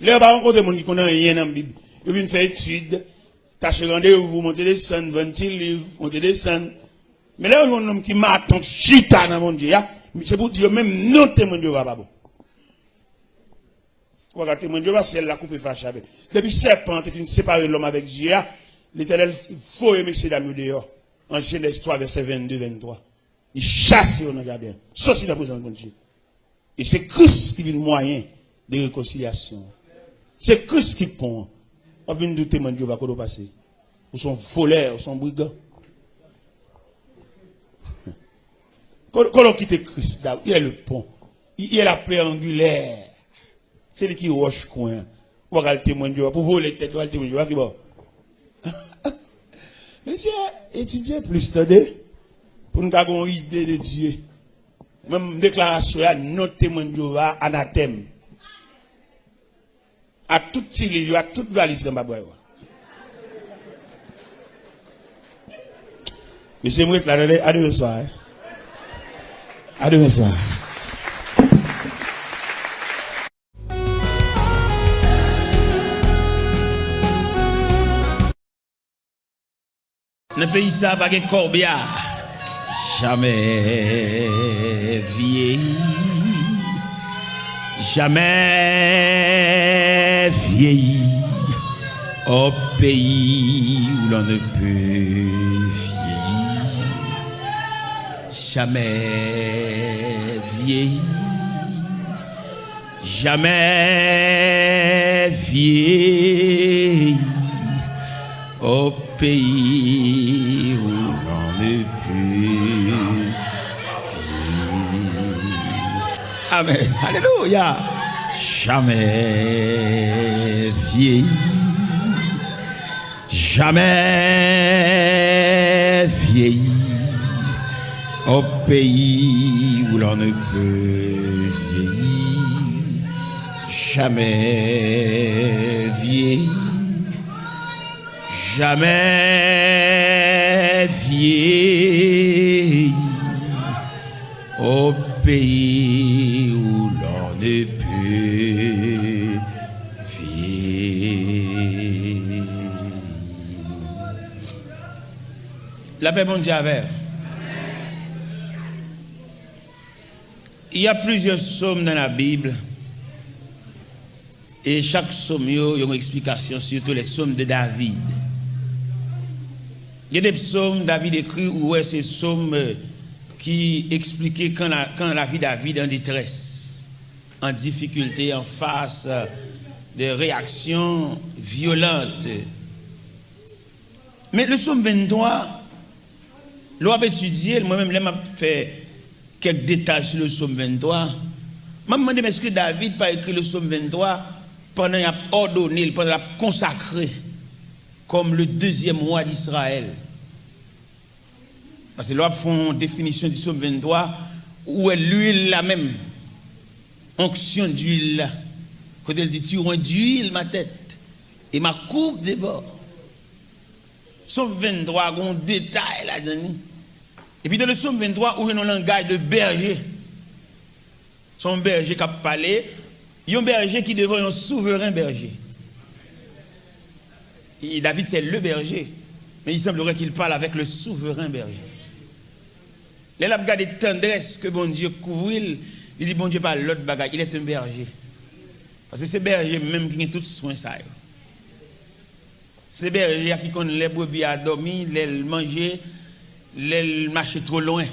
Là, par contre, des gens qui connaissent rien dans la Bible. Ils viennent faire études, tâcher rendez-vous, monter des scènes, 20 livres, monter des scènes. Mais là, il y a un homme qui m'attend, chita dans mon Dieu, c'est pour dire même non témoin de Jéhovah, pas bon. Regarde, témoin de Jéhovah, c'est la coupe fâchée avec. Depuis serpent, tu viens séparer l'homme avec Dieu, l'Éternel, il faut aimer ces dames dehors. En Genèse 3, verset 22-23. Il chasse dans le jardin. Sauf si la présence de Dieu. Et c'est Christ qui vient le moyen de réconciliation. C'est Christ qui pond. On vient de témoin de Jéhovah, qu'on doit passer. Ou sont voleurs, ou sont brigands. Quand on quitte Christ, il est le pont. Il est la pierre angulaire. C'est lui qui roche coin. On va le témoin de Dieu. Pour voler tête, on va le témoin de Dieu. Qui bon? Monsieur, étudiez plus, attendez. Pour nous avoir une idée de Dieu. Même déclaration, notre témoin de Dieu, anathème. À tout tiré, à toute valise dans ma boîte. Monsieur, moi, à demain soir. À demain soir. Le pays ça pas de corbillard. Jamais vieilli. Jamais vieilli. Au pays où l'on ne peut vieillir. Jamais vieilli. Jamais vieilli. Au pays où l'on ne peut. Amen. Alléluia. Jamais vieilli. Jamais vieilli. Au pays où l'on ne peut vieillir. Jamais vieilli. Jamais vieilli au pays où l'on ne peut vieillir. La paix mondiale. Il y a plusieurs psaumes dans la Bible. Et chaque psaume, il y a une explication, surtout les psaumes de David. Il y a des psaumes David écrit où c'est psaumes qui expliquaient quand la vie de David en détresse, en difficulté, en face de réactions violentes. Mais le psaume 23, l'on a étudié, moi-même, j'ai fait quelques détails sur le psaume 23. Je me demande, est-ce que David pas écrit le psaume 23 pendant qu'il a ordonné, pendant qu'il a consacré comme le deuxième roi d'Israël? Parce que là, ils font une définition du psaume 23 où est l'huile la même. Onction d'huile là. Quand elle dit, tu rends d'huile ma tête et ma coupe déborde. Psaume 23, il y a un détail là-dedans. Et puis dans le psaume 23, où il y a un langage de berger. Son berger qui a parlé, il y a un berger qui devient un souverain berger. Et David, c'est le berger. Mais il semblerait qu'il parle avec le souverain berger. Là, il a regardé tendresse que bon Dieu couvre, il dit bon Dieu pas l'autre bagaille, il est un berger. Parce que c'est berger même qui a tout soin ça. C'est berger qui connaît les brebis à dormir, les manger, les marcher trop loin.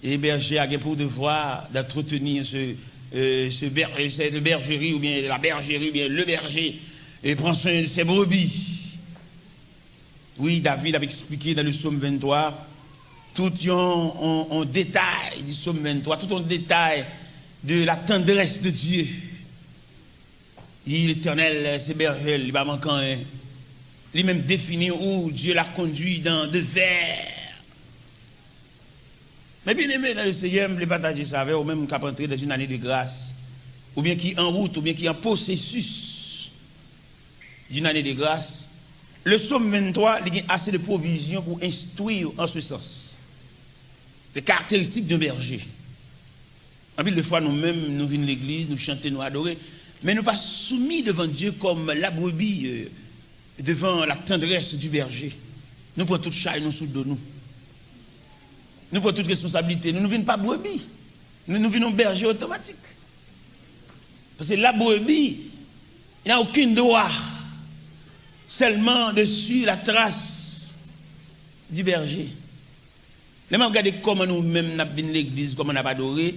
Et berger a pour devoir d'entretenir cette bergerie ou bien la bergerie, ou bien le berger, et prend soin de ses brebis. Oui, David avait expliqué dans le psaume 23 tout un détail du psaume 23, tout un détail de la tendresse de Dieu. L'Éternel, c'est berger, il va manquer un. Il même défini où Dieu l'a conduit dans de verts. Mais bien aimé dans le Seigneur, je voulais partager ça avec ou même qui a entré dans une année de grâce, ou bien qui est en route, ou bien qui est en processus d'une année de grâce. Le psaume 23, il y a assez de provisions pour instruire en ce sens. Les caractéristiques d'un berger. En plus de fois, nous-mêmes, nous venons à l'église, nous chantons, nous adorons, mais nous ne pas soumis devant Dieu comme la brebis devant la tendresse du berger. Nous prenons toute charge, nous sous de nous. Nous prenons toute responsabilité. Nous ne venons pas brebis. Nous venons berger automatique. Parce que la brebis, il n'y a aucun droit. Seulement dessus la trace du berger. Les gens regardent comment nous-mêmes nous venons à l'église, comment nous avons adoré.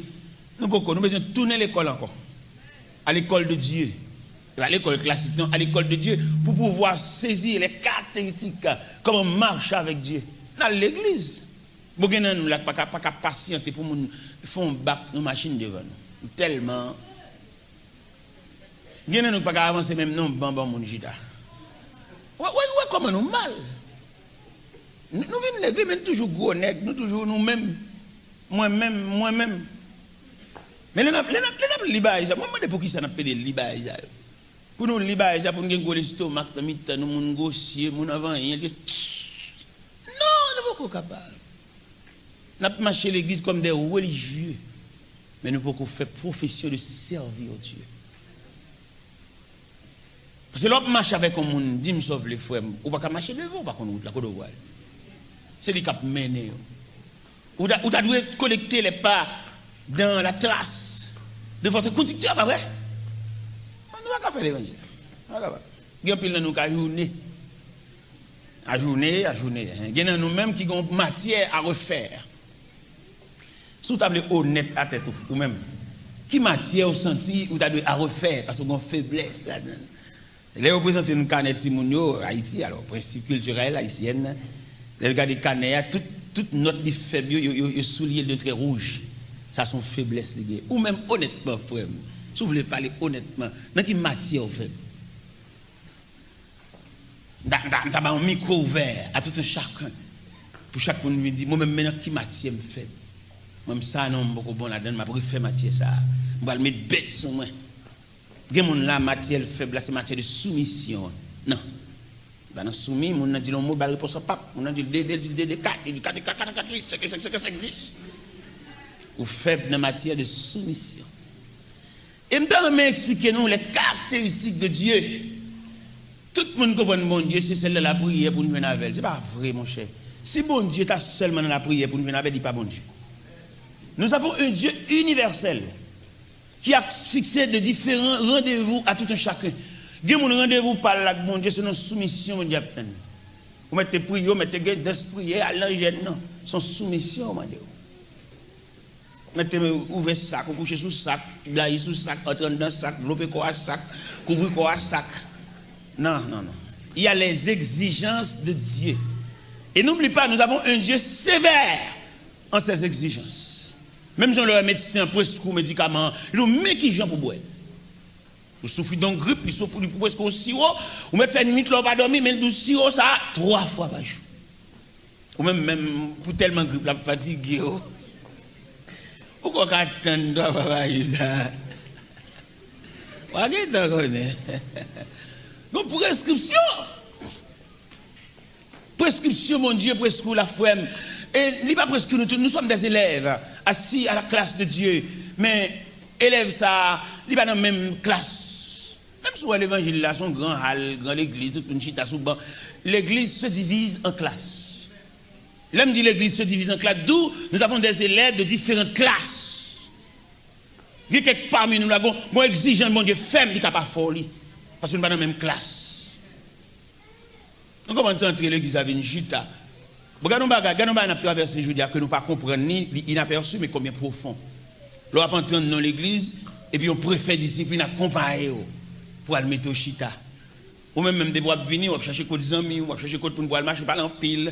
Nous besoin de tourner l'école encore. À l'école de Dieu. À l'école classique, non, à l'école de Dieu, pour pouvoir saisir les caractéristiques, comment marcher avec Dieu. Dans l'église. Nous n'avons pas qu'à patienter pour nous faire un bac, une machine devant nous. Tellement. Nous n'avons pas qu'à avancer même non, bon, mon gita. Ouais, comment nous mal. Nous venons l'église, mais toujours gros nègres, nous toujours nous-mêmes. Moi-même. Mais les libérés, moi, je pour qui ça n'a pas de libérés. Pour nous libérer, pour nous gagner l'estomac, nous négocier, nous avons rien. Non, nous ne sommes pas capables. Nous avons marché l'église comme des religieux, mais nous pouvons faire profession de servir Dieu. Parce que l'autre marche avec un monde, dit me sauve les frères, ou pas marcher devant, par contre, la côte de voile. C'est lui qui a mené. Ou tu dois collecter les pas dans la trace de votre conducteur, pas vrai? On ne va pas faire l'évangile. Il y a pile nous qui à journée. Il y a nous-mêmes qui ont matière à refaire. Si vous êtes honnête à tête ou même, qui matière au senti ou tu à refaire parce qu'on a une faiblesse là-dedans. Les représentants de Canet Simonio, Haïti, alors, principe culturel haïtien, les gars de Canet, toute note de faible, ils soulignent de trait rouge. Ça, sont faiblesses liées. Ou même honnêtement, frère, si vous voulez parler honnêtement, dans quelle matière vous faites? Dans un micro ouvert à tout un chacun. Pour chaque monde me dit, moi-même, maintenant, qui matière me fait? Moi, ça, non, beaucoup bon là-dedans, je préfère matière ça. Je vais le mettre bête sur moi. Il y a la matière faible, c'est matière de soumission. Non. Dans soumis, on a dit le mot, il réponse au pape. On a dit le 4, 5, 10. Ou faible dans matière de soumission. Et maintenant, je vais expliquer nous les caractéristiques de Dieu. Tout le monde comprend bon Dieu, c'est celle de la prière pour nous venir avec. Ce n'est pas vrai, mon cher. Si bon Dieu est seulement dans la prière pour nous venir avec, il n'est pas bon Dieu. Nous avons un Dieu universel qui a fixé de différents rendez-vous à tout un chacun. Dieu, mon rendez-vous par là, mon Dieu, c'est une soumission, mon Dieu. Vous mettez prière, vous mettez d'esprit à l'angèle, non. C'est une soumission, mon Dieu. Mettez ouvrir sac, coucher sous sac, blayer sous sac, entrer dans sac, loper quoi à sac, couvrir quoi à sac. Non. Il y a les exigences de Dieu. Et n'oublie pas, nous avons un Dieu sévère en ses exigences. Même si on leur médecin, presque médicaments, ils ont mis qui gens pour boire. Vous souffrez d'une grippe, vous souffrez presque au sirop, vous mettez une nuit, vous pas dormir, mais le sirop, ça, 3 fois par jour. Ou même pour tellement grippe, la fatigue. Pourquoi attendre 3 fois par jour ça? Donc, prescription. Prescription, mon Dieu, prescription la femme. Et il n'est pas presque nous sommes des élèves assis à la classe de Dieu. Mais élèves, ça, il n'est pas dans la même classe. Même si l'évangile là, son grand hall, grande église, toute une chita sous banc, l'église se divise en classes. L'homme dit l'église se divise en classes, d'où nous avons des élèves de différentes classes. Il y a quelques parmi nous, nous exigeons, mon Dieu, femme, il n'est pas folie. Parce que nous sommes dans la même classe. On commence à entrer l'église avec une chita. Regardons, on a traversé, je veux dire, que nous ne comprenons ni inaperçu, mais combien profond. L'on va entrer dans l'église, et puis on préfère discipline à comparer pour aller mettre au chita. Ou même des bois venir, on va chercher des amis, on va chercher pour nous marcher par en pile,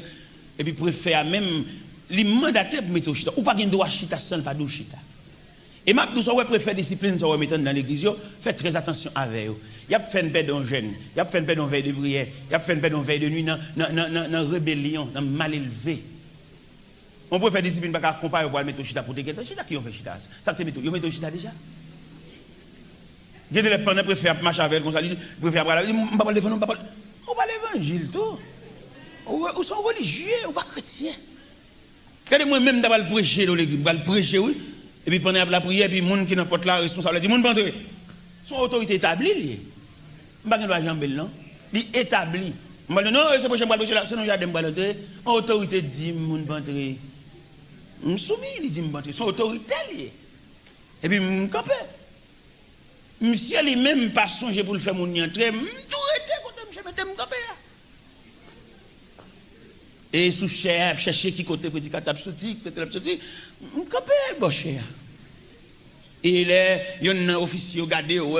et puis préfère même les mandataires pour mettre au chita. Ou pas qu'il doit chita sans pas de chita. Et maintenant, nous avons préféré discipline, nous mettre dans l'église, faites très attention avec eux. Il y a fait une paix dans jeûne, il y a fait une paix dans veille de prière, il y a fait une paix dans veille de nuit, dans rébellion, dans mal élevé. On peut faire discipline parce qu'on compare pour mettre au chita pour te guetter. Chita qui ont fait chita? Ça c'est mettre au chita déjà. Il y a des gens qui préfèrent marcher avec comme ça, ils préfèrent parler, on ne va pas le défendre, on ne va pas l'évangile tout. Ou sont religieux, ou pas chrétiens. Regardez-moi même d'avoir le prêcher dans l'église, le prêcher oui. Et puis pendant la prière, puis les gens qui n'importe là, responsable, dit, les gens qui son autorité établie. Je ne vais pas jamber, non? Il est établi. Je dis, non, c'est pour que je ne vais pas là, sinon je vais entrer. L'autorité dit, les gens vont entrer. Je suis soumis, il dit, son autorité liée. Et puis, je me campe. Monsieur lui-même pas songé pour le faire mon entrer, tout était quand je mettais me camper. Et sous cher, chercher qui côté prédicateur sorti, peut-être sorti, me camper bon cher. Et là, il y a un officier regardé ou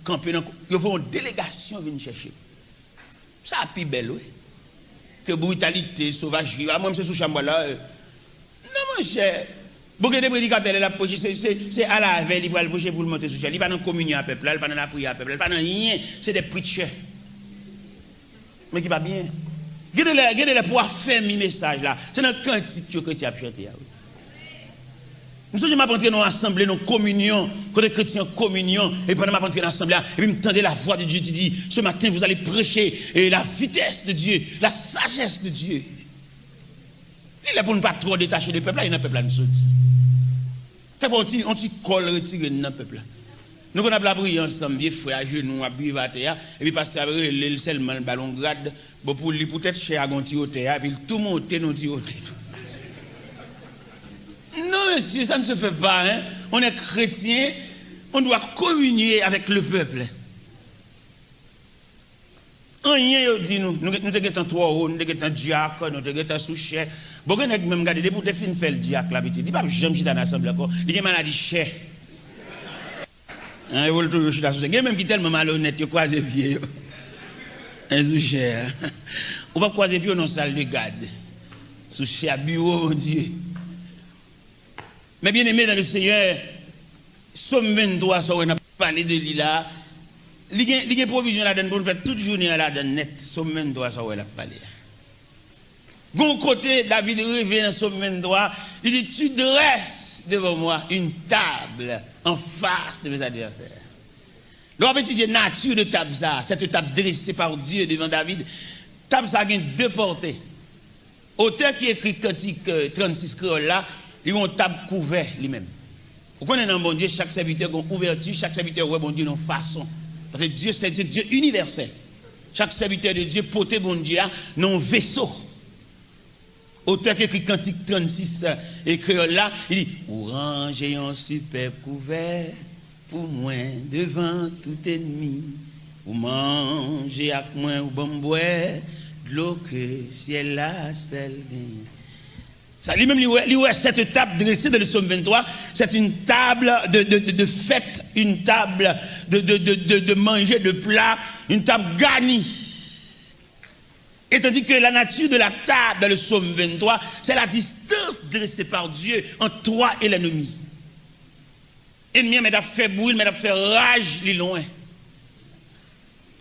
camper dans il faut une délégation venir chercher. Ça a plus belle oui. Que brutalité, sauvagerie. Ah moi c'est sous chambre là. Non mon cher. Beaucoup de prédicateurs la c'est à la veille, il va le pocher pour le monter sur il va dans la communion à peuple, il va dans la prière à peuple, il va dans rien, c'est des preachers. Mais qui va bien. Regardez-les pour faire mes messages là. C'est dans quantité que tu as chanté. Nous sommes entrés dans l'assemblée, dans la communion, quand les chrétiens communion, et pendant que je suis entré dans l'assemblée, et puis je m'entendais la voix de Dieu qui dit, ce matin vous allez prêcher la vitesse de Dieu, la sagesse de Dieu. Il est pour ne pas trop détacher du peuple, là, il y a un peuple à nous sortir. On colle retiré dans le peuple. Nous avons la prière ensemble, bien frères, à genoux, à vivre à terre, et puis passer avec le seulement le ballon grade, pour peut-être cher à gonti au terre, et puis tout monter dans le terre. Non, monsieur, ça ne se fait pas. Hein? On est chrétien, on doit communier avec le peuple. Rien, dit nous sommes 3 euros, nous sommes diacre, nous sommes sous-chef. Beaucoup de gens même regardent, pour te faire le diacre, là, il dit pas jamais chita dans l'assemblée encore, il y a une maladie chère. Il y a même qui est tellement malhonnête, il croise les pieds. Un sous-chef. On va croiser les pieds dans la salle de garde. Sous-chef, bureau, mon Dieu. Mais bien aimé dans le Seigneur, Somme 23, ça on a parlé de lui là. Il y a une provision là-dedans pour nous faire toute journée là-dedans net. Somme 23, ça on a parlé. Bon côté, David revient dans Somme 23, il dit, tu dresses devant moi une table en face de mes adversaires. L'on va étudier la nature de table ça, cette table dressée par Dieu devant David. Table ça a deux portées. Auteur qui écrit Cantique 36 créole là, il a une table couverte lui-même. Vous connaissez dans bon Dieu, chaque serviteur a une ouverture, chaque serviteur a bon Dieu une façon. Parce que Dieu, c'est Dieu universel. Chaque serviteur de Dieu porte bon Dieu dans un vaisseau. Auteur qui écrit Cantique 36 et créole là, il dit, pour ranger un superbe couvert, pour moi devant tout ennemi, pour manger avec moi ou bon boire, de l'eau que ciel là, celle ça lui-même, cette table dressée dans le psaume 23, c'est une table de fête, une table de manger, de plat, une table garnie. Et tandis que la nature de la table dans le psaume 23, c'est la distance dressée par Dieu entre toi et l'ennemi. Ennemi, mais d'à fait bruit, mais d'à fait rage, les loin.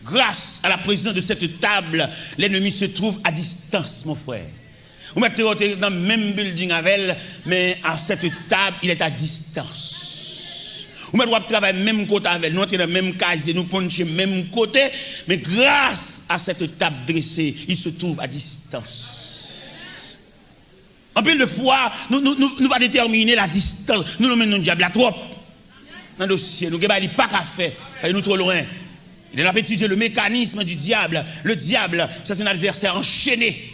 Grâce à la présence de cette table, l'ennemi se trouve à distance, mon frère. Vous mettez dans le même building avec elle, mais à cette table, il est à distance. Vous mettez travailler même côté avec elle, nous sommes dans le même casier, nous punchons le même côté, mais grâce à cette table dressée, il se trouve à distance. En plus de fois, nous va déterminer la distance. Nous menons le diable à trop. Dans le dossier, nous n'avons pas qu'à faire, nous trop loin. Il a étudié le mécanisme du diable. Le diable, c'est un adversaire enchaîné.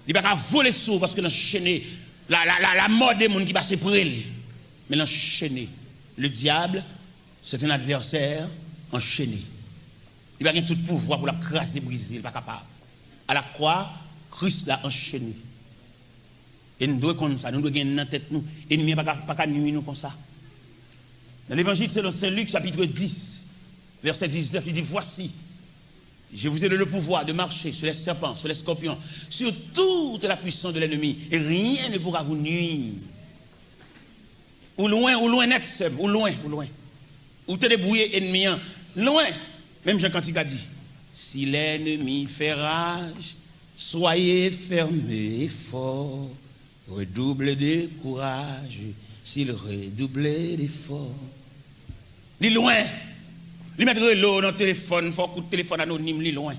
Il ne va pas voler sous parce que l'enchaîné, la mort des gens qui passe pour elle. Mais l'enchaîné, le diable, c'est un adversaire enchaîné. Il va avoir tout pouvoir pour la craser, briser, il n'est pas capable. À la croix, Christ l'a enchaîné. Et nous devons comme ça, nous devons gagner dans la tête nous. Et nous ne pouvons pas nuire nous comme ça. Dans l'évangile selon Saint Luc, chapitre 10. Verset 19, il dit, voici, je vous ai donné le pouvoir de marcher sur les serpents, sur les scorpions, sur toute la puissance de l'ennemi, et rien ne pourra vous nuire. Ou loin net, ou loin. Ou te débrouiller ennemi, loin. Même Jean Cantique a dit, si l'ennemi fait rage, soyez fermés et forts, redoublez de courage, s'il redoublait d'efforts. Il est loin. Ils mettent l'eau dans le téléphone, il faut un coup de téléphone anonyme, ils loin.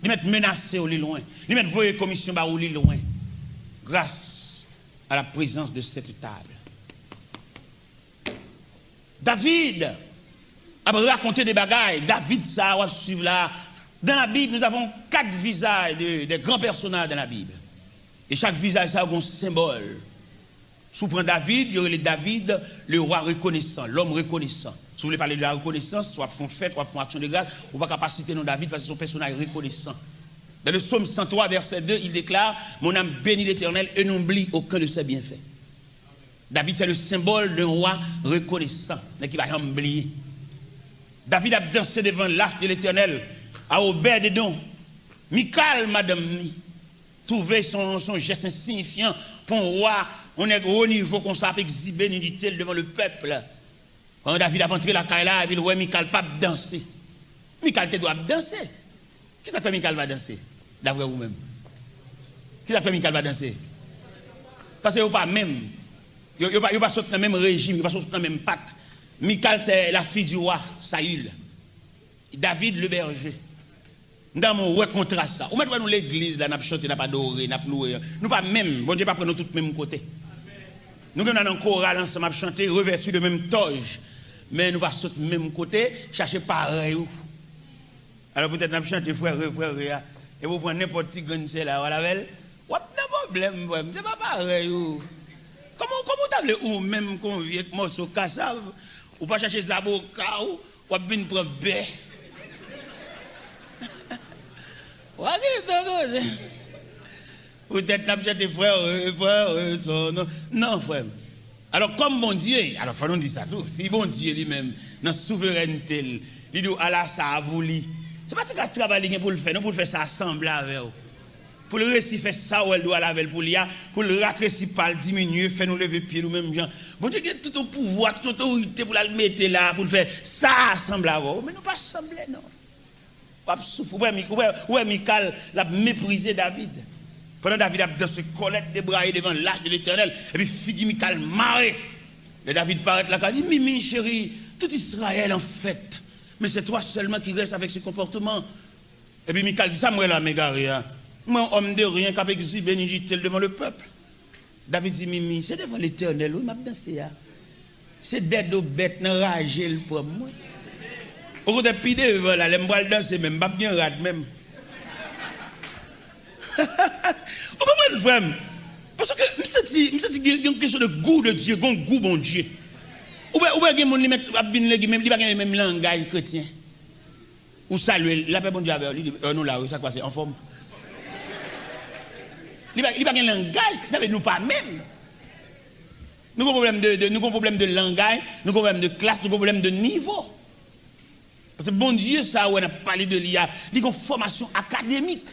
Ils mettent menacé, ils loin. Ils mettent voyer commission, ils loin. Grâce à la présence de cette table. David a raconté des bagailles. David, ça, on va suivre là. Dans la Bible, nous avons 4 visages des grands personnages dans la Bible. Et chaque visage, ça a un symbole. Si vous prenez David, il y aurait David, le roi reconnaissant, l'homme reconnaissant. Si vous voulez parler de la reconnaissance, soit font fête, soit font action de grâce, on ne va pas citer non David parce que son personnage reconnaissant. Dans le psaume 103, verset 2, il déclare, mon âme bénit l'Éternel et n'oublie aucun de ses bienfaits. David, c'est le symbole d'un roi reconnaissant, mais qui va rien oublier. David a dansé devant l'arche de l'Éternel, à Obed-Edom. Michal, madame, trouvé son geste insignifiant pour un roi. On est au niveau qu'on s'est exhibé, nous dit-il, devant le peuple. Quand David a rentré la caille là, il dit, ouais, Michal pas danser. Michal te doit danser. Qui ça fait Michal va danser? D'après vous-même. Qui ça fait Michal va danser? Parce que vous pas même. Vous ne pas sortir dans le même régime, vous ne pas sortir dans le même pacte. Michal, c'est la fille du roi, Saül. David, le berger. Dans mon contrat ça. Ou maintenant nous l'église là, n'a pas chanté, n'a pas adoré, n'a pas loué. Nous pas même, bon Dieu pas prendre tout le même côté. Nous sommes dans un choral ensemble, chanter, revêtus de même toge. Mais nous pas sur le même côté, chercher pareil. Alors peut-être nous chanter frère, et vous prenez n'importe qui gagne là, voilà belle. What de problème, c'est pas pareil. Comment t'as ou même qu'on vient avec morceau cassave, ou pas chercher zaboka ou bien prendre bé. Peut-être n'a pas frère, non frère. Alors comme bon Dieu, alors faut nous dire ça tout. Si bon Dieu lui-même dans souveraineté, il dit Allah ça a voulu. C'est pas ça que travail pour le faire, non pour le faire ça assembler avec vous. Pour le récit faire ça ou elle doit la pour l'ia, pour le ratrécir pas diminuer, faire nous lever pied nous même gens. Bon Dieu a tout un pouvoir, toute autorité pour la mettre là pour le faire ça assembler avec vous. Mais nous pas assembler non. Ouais, Michal l'a méprisé David. Pendant David a dansé colette débraillé devant l'arche de l'Éternel. Et puis figi Michal marre. Et David paraît là, il dit, Mimi chérie, tout Israël en fait. Mais c'est toi seulement qui reste avec ce comportement. Et puis Michal dit ça, moi là, m'égaré. Moi, homme de rien, qui a exhibé, dit-il devant le peuple. David dit, Mimi, c'est devant l'Éternel, oui, m'a dansé. C'est d'aide aux bêtes, n'a ragé le pour moi. Au côté de pide, voilà, les m'boile danser même, pas bien rate même. Vous comprenez, frère? Parce que, je me sens qu'il y a une question de goût de Dieu, un goût bon Dieu. Ou bien, il y a des gens qui n'ont pas le même langage chrétien. Ou saluer, la paix bon Dieu avec lui, nous là, ça quoi, c'est en forme. Il n'y a pas de langage, nous pas même. Nous avons un problème de langage, nous avons un problème de classe, nous avons un problème de niveau. Parce que bon Dieu, ça, on a parlé de l'IA, il y a une formation académique.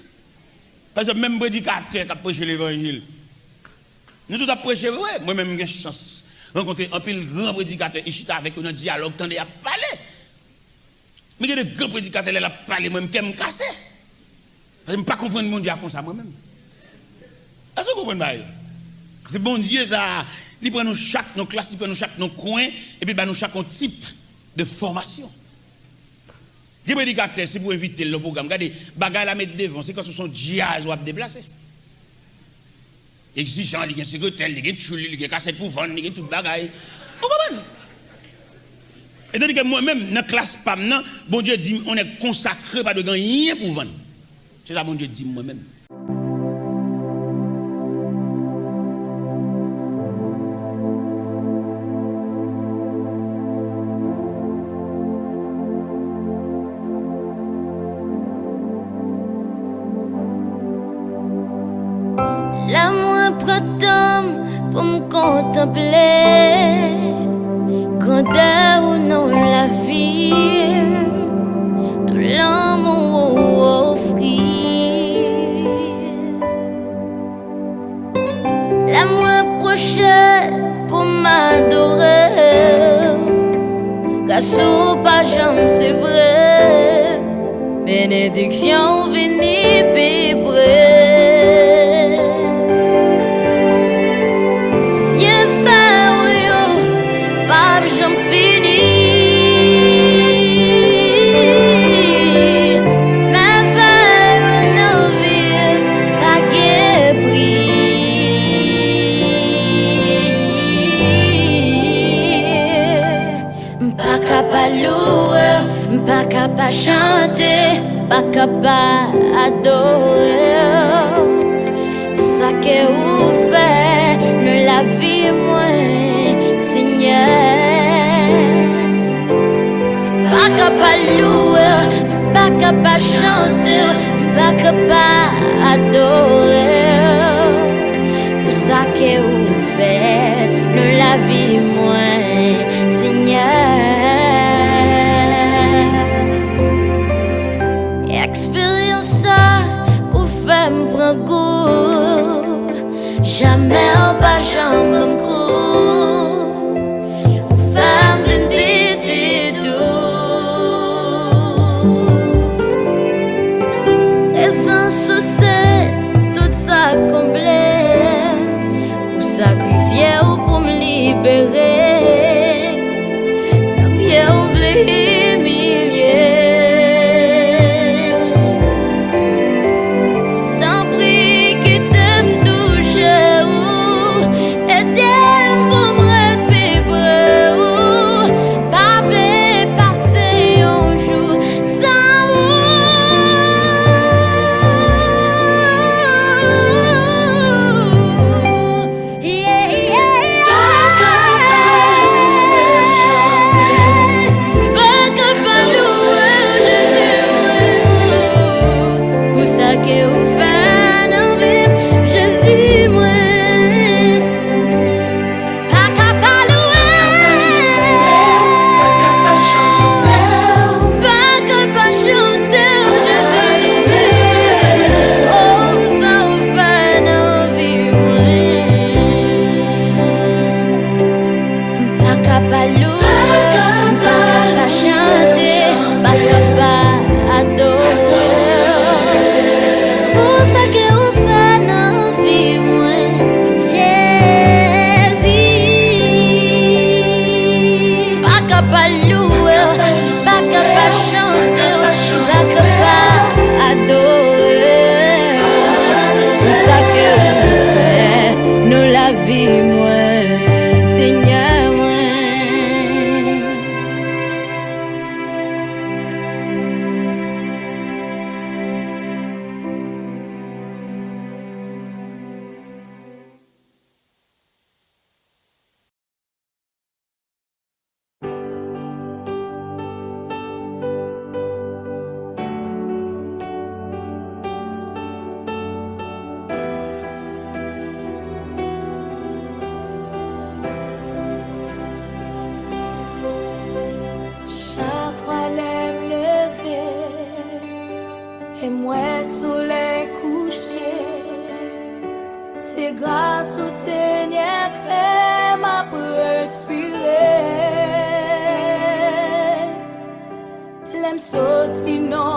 Parce que même prédicateur qui a prêché l'évangile, nous tous avons prêché vrai. Moi-même, j'ai chance de rencontrer un pile grand prédicateur, ici avec un dialogue, tendez à parler. Mais il y a des grands prédicateurs qui ont parlé, moi-même, qui me casser. Je ne peux pas comprendre mon Dieu comme ça moi-même. Est-ce que vous comprenez? C'est bon Dieu, ça. Il prend nous chaque nos classes, il prend nous chaque nos coins, et puis nous chaque type de formation. Les prédicateurs, c'est pour éviter le programme. Regardez, bagaille la mettre devant, c'est quand ce sont jazz ou à déplacer. Exigeant, il y a un secrétaire, il y a un chouli, il y a un cassette pour vendre, il y a tout bagaille. Vous comprenez? Et tandis que moi-même, dans la classe PAM, bon Dieu dit, on est consacré, pas de rien pour vendre. C'est ça, bon Dieu dit moi-même. L'amour prend temps pour me contempler. Grandeur ou non la vie, tout l'amour offrir. L'amour proche pour m'adorer. Grâce au pas jamais c'est vrai. Bénédiction venue puis près. J'en finis, ma veille nos vies, pas qu'est pris. Pas capable louer, pas capable chanter, pas capable adorer. Ça que vous faites, nous la vie moins, Seigneur. Pas capable louer, pas capable chanter, pas capable adorer. Pour ça que vous faites, nous la vie moins, Seigneur. Expérience ça qu'on fait me prend goût, jamais ou pas jamais me coup. On fait me pitié tout. Ou sacrifier ou pour me libérer. La pierre oublie humilier. Tant pis qui t'aime toucher ou aider pour me répéter ou pas passer un jour sans vie, moi, Seigneur, moi. m'soti non